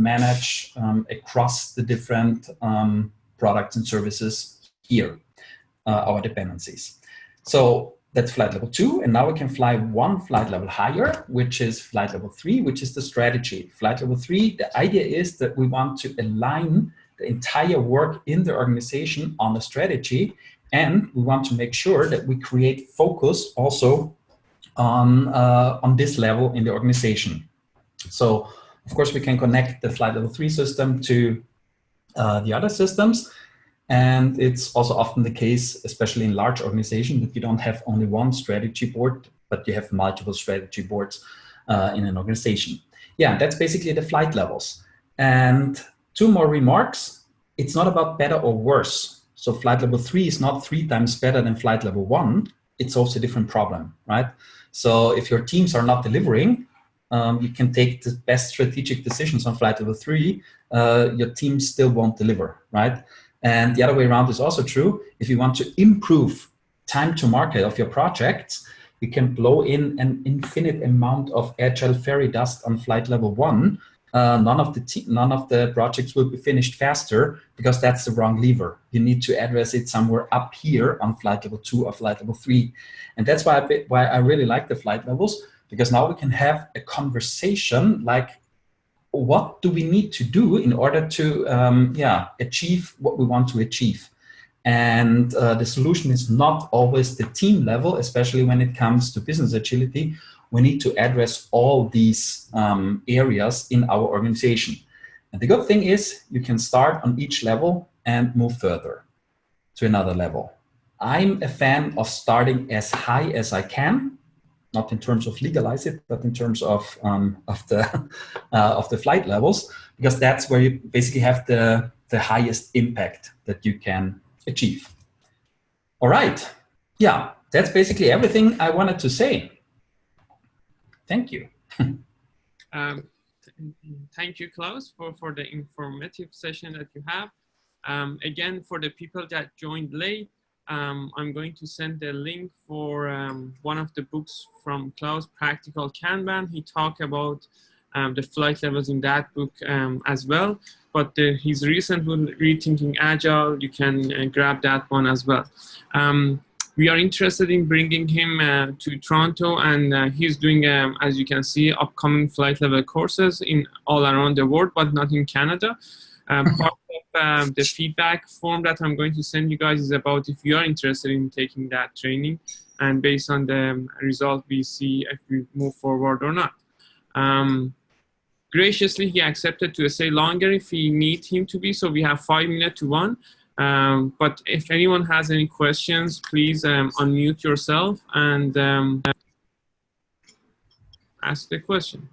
manage across the different products and services here, our dependencies. So that's flight level 2, and now we can fly one flight level higher, which is flight level 3, which is the strategy. Flight level 3, the idea is that we want to align the entire work in the organization on the strategy, and we want to make sure that we create focus also on this level in the organization. So, of course, we can connect the flight level 3 system to the other systems. And it's also often the case, especially in large organizations, that you don't have only one strategy board, but you have multiple strategy boards in an organization. Yeah, that's basically the flight levels. And 2 more remarks. It's not about better or worse. So flight level 3 is not 3 times better than flight level 1. It's also a different problem, right? So if your teams are not delivering, you can take the best strategic decisions on flight level 3, your team still won't deliver, right? And the other way around is also true. If you want to improve time to market of your projects, you can blow in an infinite amount of agile fairy dust on flight level 1. None of the projects will be finished faster, because that's the wrong lever. You need to address it somewhere up here on flight level 2 or flight level 3. And that's why I really like the flight levels, because now we can have a conversation like, what do we need to do in order to achieve what we want to achieve? And the solution is not always the team level, especially when it comes to business agility. We need to address all these areas in our organization. And the good thing is you can start on each level and move further to another level. I'm a fan of starting as high as I can, not in terms of legalize it, but in terms of the flight levels, because that's where you basically have the highest impact that you can achieve. All right. Yeah, that's basically everything I wanted to say. Thank you. Thank you, Klaus, for the informative session that you have. Again, for the people that joined late, I'm going to send the link for one of the books from Klaus, Practical Kanban. He talked about the flight levels in that book as well. But his recent one, Rethinking Agile, you can grab that one as well. we are interested in bringing him to Toronto, and he's doing, as you can see, upcoming flight level courses in all around the world, but not in Canada. Part of the feedback form that I'm going to send you guys is about if you are interested in taking that training, and based on the result, we see if we move forward or not. Graciously, he accepted to stay longer if we need him to be, so we have 5 minutes to 1. But if anyone has any questions, please unmute yourself and ask the question.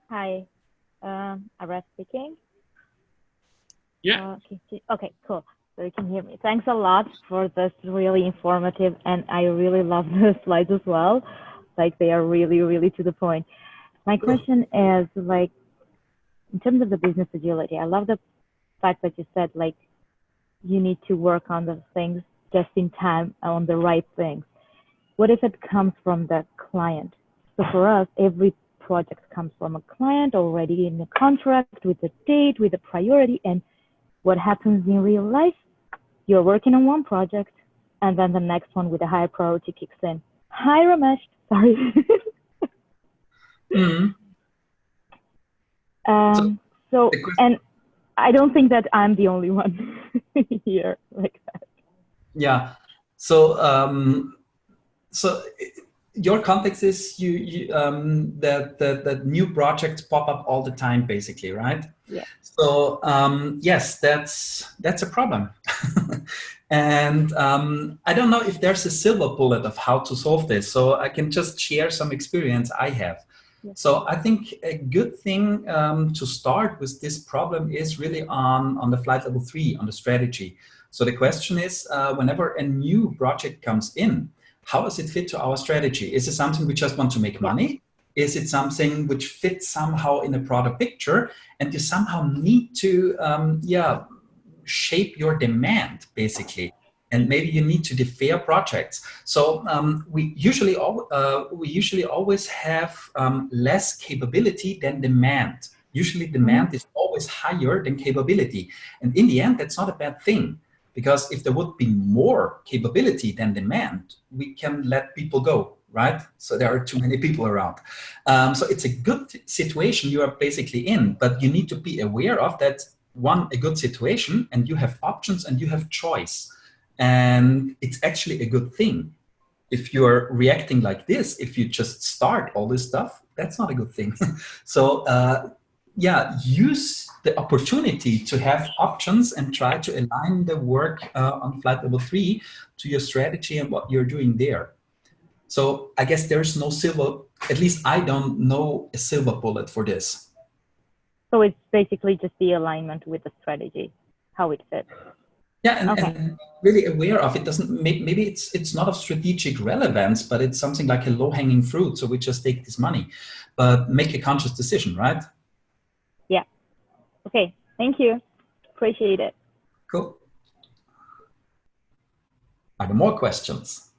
Hi, Aras speaking. Yeah. Okay, cool. So you can hear me. Thanks a lot for this really informative, and I really love the slides as well. Like they are really, really to the point. My question is like, in terms of the business agility, I love the fact that you said like you need to work on the things just in time on the right things. What if it comes from the client? So for us, every project comes from a client already in a contract with a date, with a priority, and what happens in real life? You're working on one project, and then the next one with a higher priority kicks in. Hi, Ramesh. Sorry. And I don't think that I'm the only one here like that. Yeah. So, your context is that new projects pop up all the time, basically, right? Yeah. So yes, that's a problem. And I don't know if there's a silver bullet of how to solve this. So I can just share some experience I have. Yes. So I think a good thing to start with this problem is really on the flight level 3, on the strategy. So the question is, whenever a new project comes in, how does it fit to our strategy? Is it something we just want to make money? Is it something which fits somehow in a broader picture? And you somehow need to shape your demand, basically. And maybe you need to defer projects. So we usually always have less capability than demand. Usually demand is always higher than capability. And in the end, that's not a bad thing. Because if there would be more capability than demand, we can let people go, right? So there are too many people around. So it's a good situation you are basically in, but you need to be aware of that, one, a good situation, and you have options and you have choice. And it's actually a good thing. If you're reacting like this, if you just start all this stuff, that's not a good thing. So use the opportunity to have options and try to align the work on flight level 3 to your strategy and what you're doing there. So I guess there's no silver, at least I don't know a silver bullet for this. So it's basically just the alignment with the strategy, how it fits. Yeah, and really aware of it. Maybe it's not of strategic relevance, but it's something like a low-hanging fruit. So we just take this money, but make a conscious decision, right? Yeah. Okay. Thank you. Appreciate it. Cool. Are there more questions?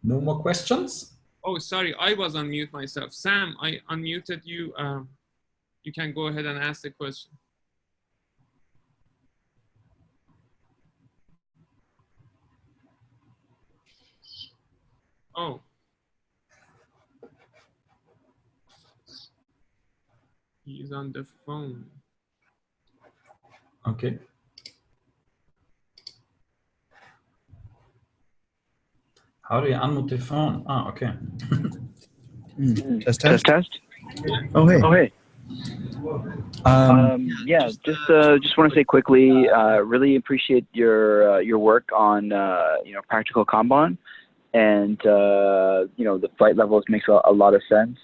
No more questions? Oh, sorry, I was on mute myself. Sam, I unmuted you. You can go ahead and ask the question. Oh. He's on the phone. Okay. How do you unmute the phone? Ah, okay. Test. Oh, hey. Yeah, just want to say quickly, really appreciate your work on practical Kanban, and the flight levels makes a lot of sense.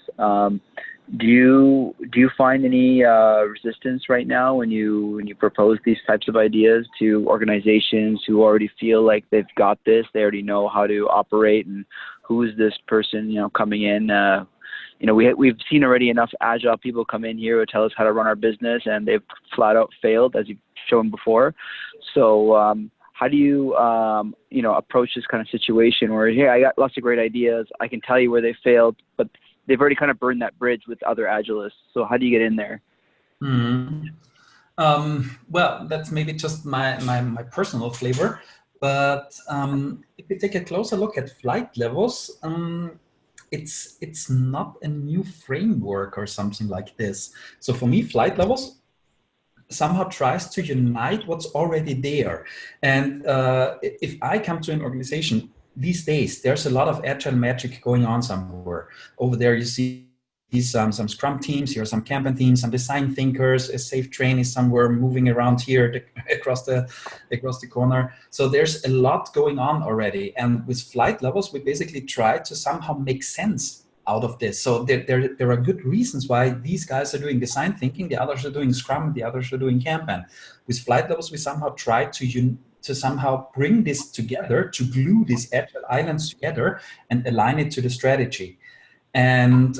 Do you find any resistance right now when you propose these types of ideas to organizations who already feel like they've got this, they already know how to operate, and who is this person coming in we've seen already enough agile people come in here who tell us how to run our business, and they've flat out failed, as you've shown before. So how do you approach this kind of situation where, hey, I got lots of great ideas, I can tell you where they failed, but they've already kind of burned that bridge with other agilists. So how do you get in there? Well, that's maybe just my personal flavor, but if you take a closer look at flight levels, it's not a new framework or something like this. So for me, flight levels somehow tries to unite what's already there. And if I come to an organization these days, there's a lot of agile magic going on somewhere. Over there, you see some Scrum teams, here are some Kanban teams, some design thinkers, a safe train is somewhere moving around here across the corner. So there's a lot going on already. And with flight levels, we basically try to somehow make sense out of this. So there are good reasons why these guys are doing design thinking, the others are doing Scrum, the others are doing Kanban. With flight levels, we somehow try to somehow bring this together, to glue these agile islands together and align it to the strategy. And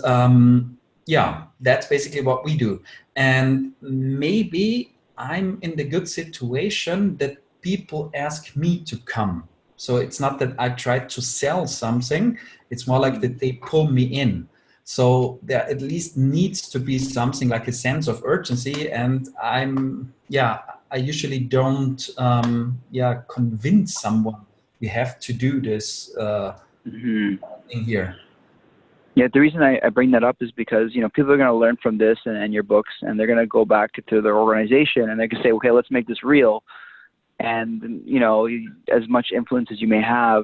that's basically what we do. And maybe I'm in the good situation that people ask me to come. So it's not that I try to sell something, it's more like that they pull me in. So there at least needs to be something like a sense of urgency. And I usually don't convince someone we have to do this thing here. Yeah, the reason I bring that up is because, people are going to learn from this and your books, and they're going to go back to their organization and they can say, okay, let's make this real. And, as much influence as you may have,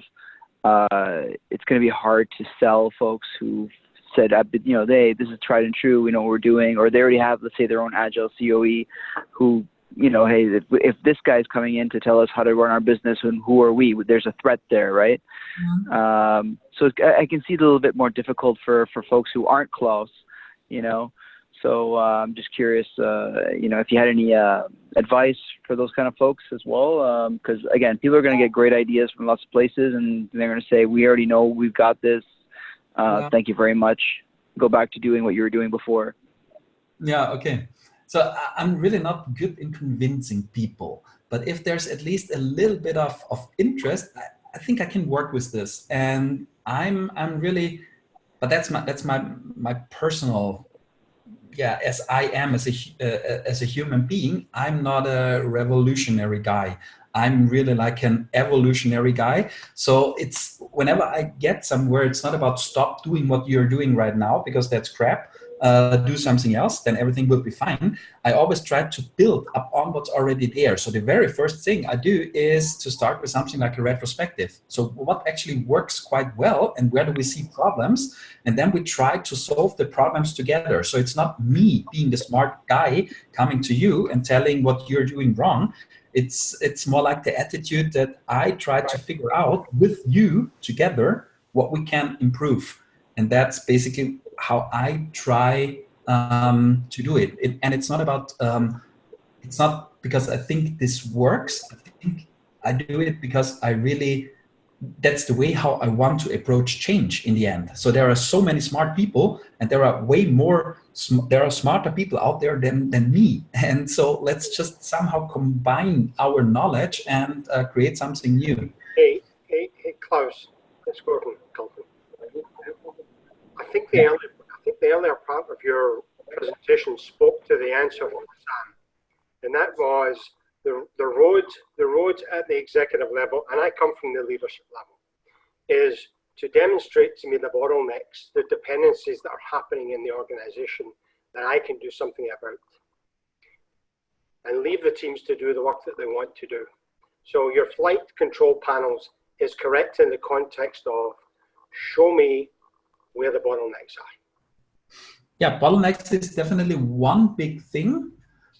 it's going to be hard to sell folks who said, this is tried and true, we know what we're doing, or they already have, let's say, their own agile COE who, hey, if this guy's coming in to tell us how to run our business, and who are we? There's a threat there, right? Mm-hmm. So I can see it a little bit more difficult for folks who aren't Klaus, So I'm just curious, if you had any advice for those kind of folks as well, because again, people are going to get great ideas from lots of places, and they're going to say, we already know, we've got this. Thank you very much. Go back to doing what you were doing before. Yeah. Okay. So I'm really not good in convincing people, but if there's at least a little bit of interest, I think I can work with this. And I'm really, but that's my personal, as I am as a human being, I'm not a revolutionary guy. I'm really like an evolutionary guy. So it's whenever I get somewhere, it's not about stop doing what you're doing right now because that's crap. Do something else, then everything will be fine. I always try to build up on what's already there. So the very first thing I do is to start with something like a retrospective. So what actually works quite well and where do we see problems? And then we try to solve the problems together. So it's not me being the smart guy coming to you and telling what you're doing wrong. It's more like the attitude that I try to figure out with you together what we can improve. And that's basically how I try to do it. And it's not about, it's not because I think this works. I think I do it because that's the way how I want to approach change in the end. So there are so many smart people, and there are there are smarter people out there than me. And so let's just somehow combine our knowledge and create something new. Hey, Klaus, it's Gordon Culpin. I think the earlier part of your presentation spoke to the answer for Sam, and that was the road at the executive level, and I come from the leadership level, is to demonstrate to me the bottlenecks, the dependencies that are happening in the organization that I can do something about, and leave the teams to do the work that they want to do. So your flight control panels is correct in the context of show me where the bottlenecks are. Yeah, bottlenecks is definitely one big thing.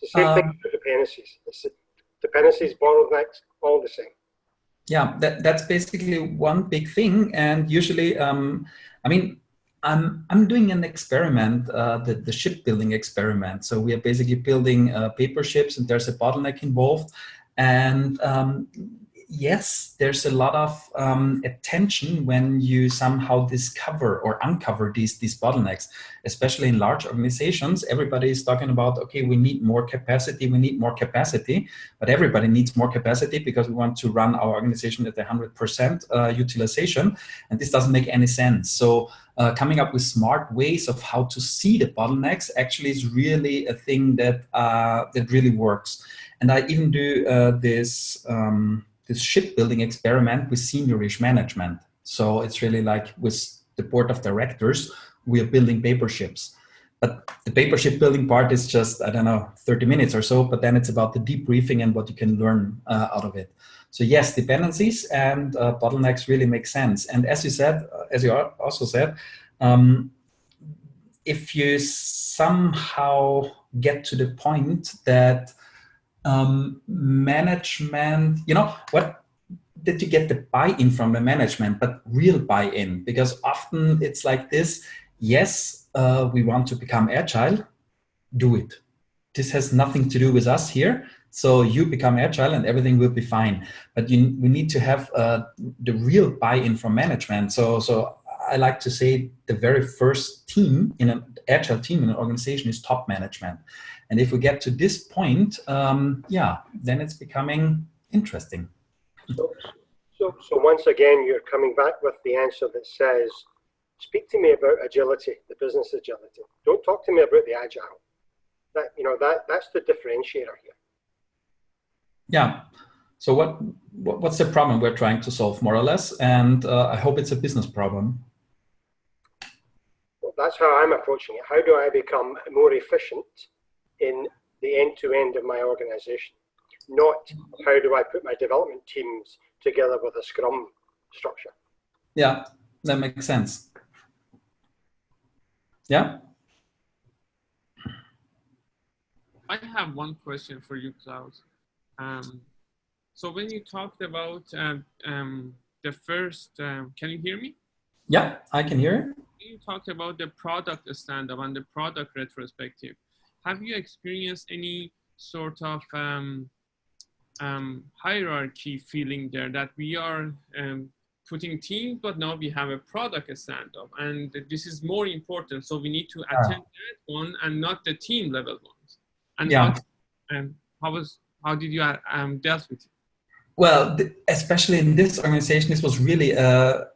It's the same thing with dependencies. Dependencies, bottlenecks, all the same. Yeah, that's basically one big thing. And usually, I'm doing an experiment, the shipbuilding experiment. So we are basically building paper ships, and there's a bottleneck involved. And yes, there's a lot of attention when you somehow discover or uncover these bottlenecks, especially in large organizations. Everybody is talking about, okay, we need more capacity, but everybody needs more capacity because we want to run our organization at 100% utilization, and this doesn't make any sense. So coming up with smart ways of how to see the bottlenecks actually is really a thing that that really works. And I even do this shipbuilding experiment with seniorish management. So it's really like with the board of directors, we are building paper ships. But the paper ship building part is just, I don't know, 30 minutes or so, but then it's about the debriefing and what you can learn out of it. So yes, dependencies and bottlenecks really make sense. And as you said, as you also said, if you somehow get to the point that management, you know, what did you get the buy-in from the management, but real buy-in? Because often it's like this, yes, we want to become agile, do it. This has nothing to do with us here. So you become agile and everything will be fine. But we need to have the real buy-in from management. So I like to say the very first team in an agile team in an organization is top management. And if we get to this point, yeah, then it's becoming interesting. So once again, you're coming back with the answer that says, speak to me about agility, the business agility. Don't talk to me about the agile. That's the differentiator here. Yeah. So what's the problem we're trying to solve, more or less? And I hope it's a business problem. Well, that's how I'm approaching it. How do I become more efficient in the end-to-end of my organization? Not how do I put my development teams together with a Scrum structure. Yeah, that makes sense. Yeah. I have one question for you, Klaus. So when you talked about the first, can you hear me? Yeah, I can hear you. When you talked about the product stand-up and the product retrospective, have you experienced any sort of hierarchy feeling there, that we are putting teams, but now we have a product stand-up, and this is more important, so we need to attend that one and not the team level ones? And yeah. How did you dealt with it? Well, especially in this organization, this was really a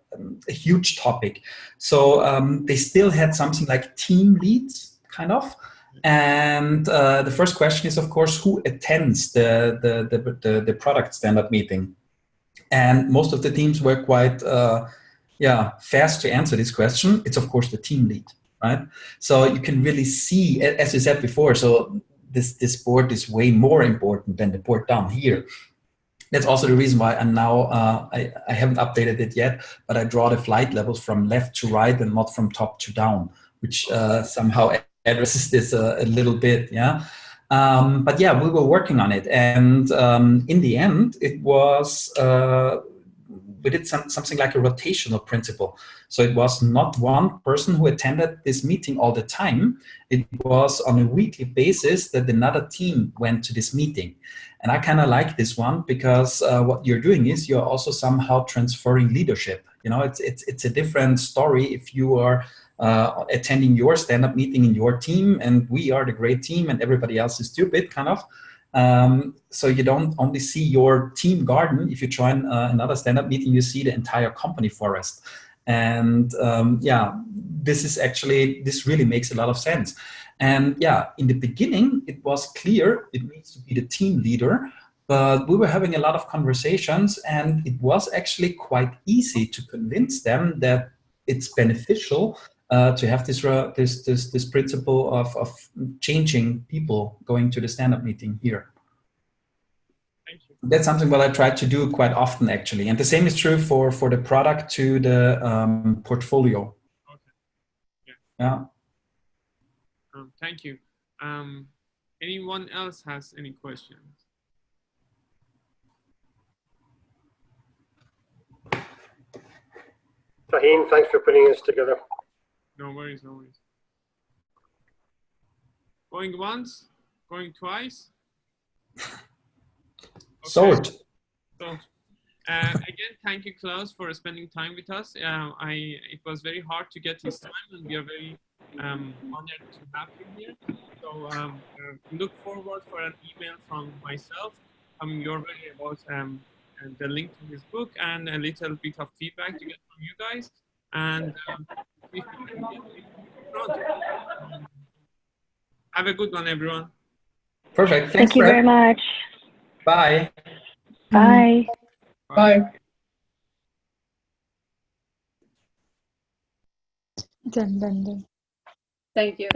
huge topic. So they still had something like team leads, kind of. And the first question is, of course, who attends the product stand-up meeting? And most of the teams were quite fast to answer this question. It's, of course, the team lead, right? So you can really see, as you said before, so this board is way more important than the board down here. That's also the reason why I'm now, I haven't updated it yet, but I draw the flight levels from left to right and not from top to down, which somehow addresses this a little bit, yeah. But yeah, we were working on it, and in the end, it was we did something like a rotational principle. So it was not one person who attended this meeting all the time. It was on a weekly basis that another team went to this meeting. And I kind of like this one because what you're doing is you're also somehow transferring leadership. You know, it's a different story if you are attending your stand-up meeting in your team and we are the great team and everybody else is stupid, kind of. So you don't only see your team garden. If you join another stand-up meeting, you see the entire company forest. And yeah, this really makes a lot of sense. And yeah, in the beginning, it was clear it needs to be the team leader, but we were having a lot of conversations and it was actually quite easy to convince them that it's beneficial to have this principle of changing people going to the stand-up meeting here. Thank you. That's something that I try to do quite often, actually. And the same is true for the product to the portfolio. Okay. Yeah. Thank you. Anyone else has any questions? Fahim, thanks for putting this together. No worries, no worries. Going once, going twice. Okay. Sold. So, Again, thank you, Klaus, for spending time with us. It was very hard to get his time, and we are very honored to have him here. So look forward for an email from myself coming your way about the link to his book and a little bit of feedback to get from you guys. And if we can get him in front. Have a good one, everyone. Perfect. Thank you very much. Bye. Bye. Bye. Thank you.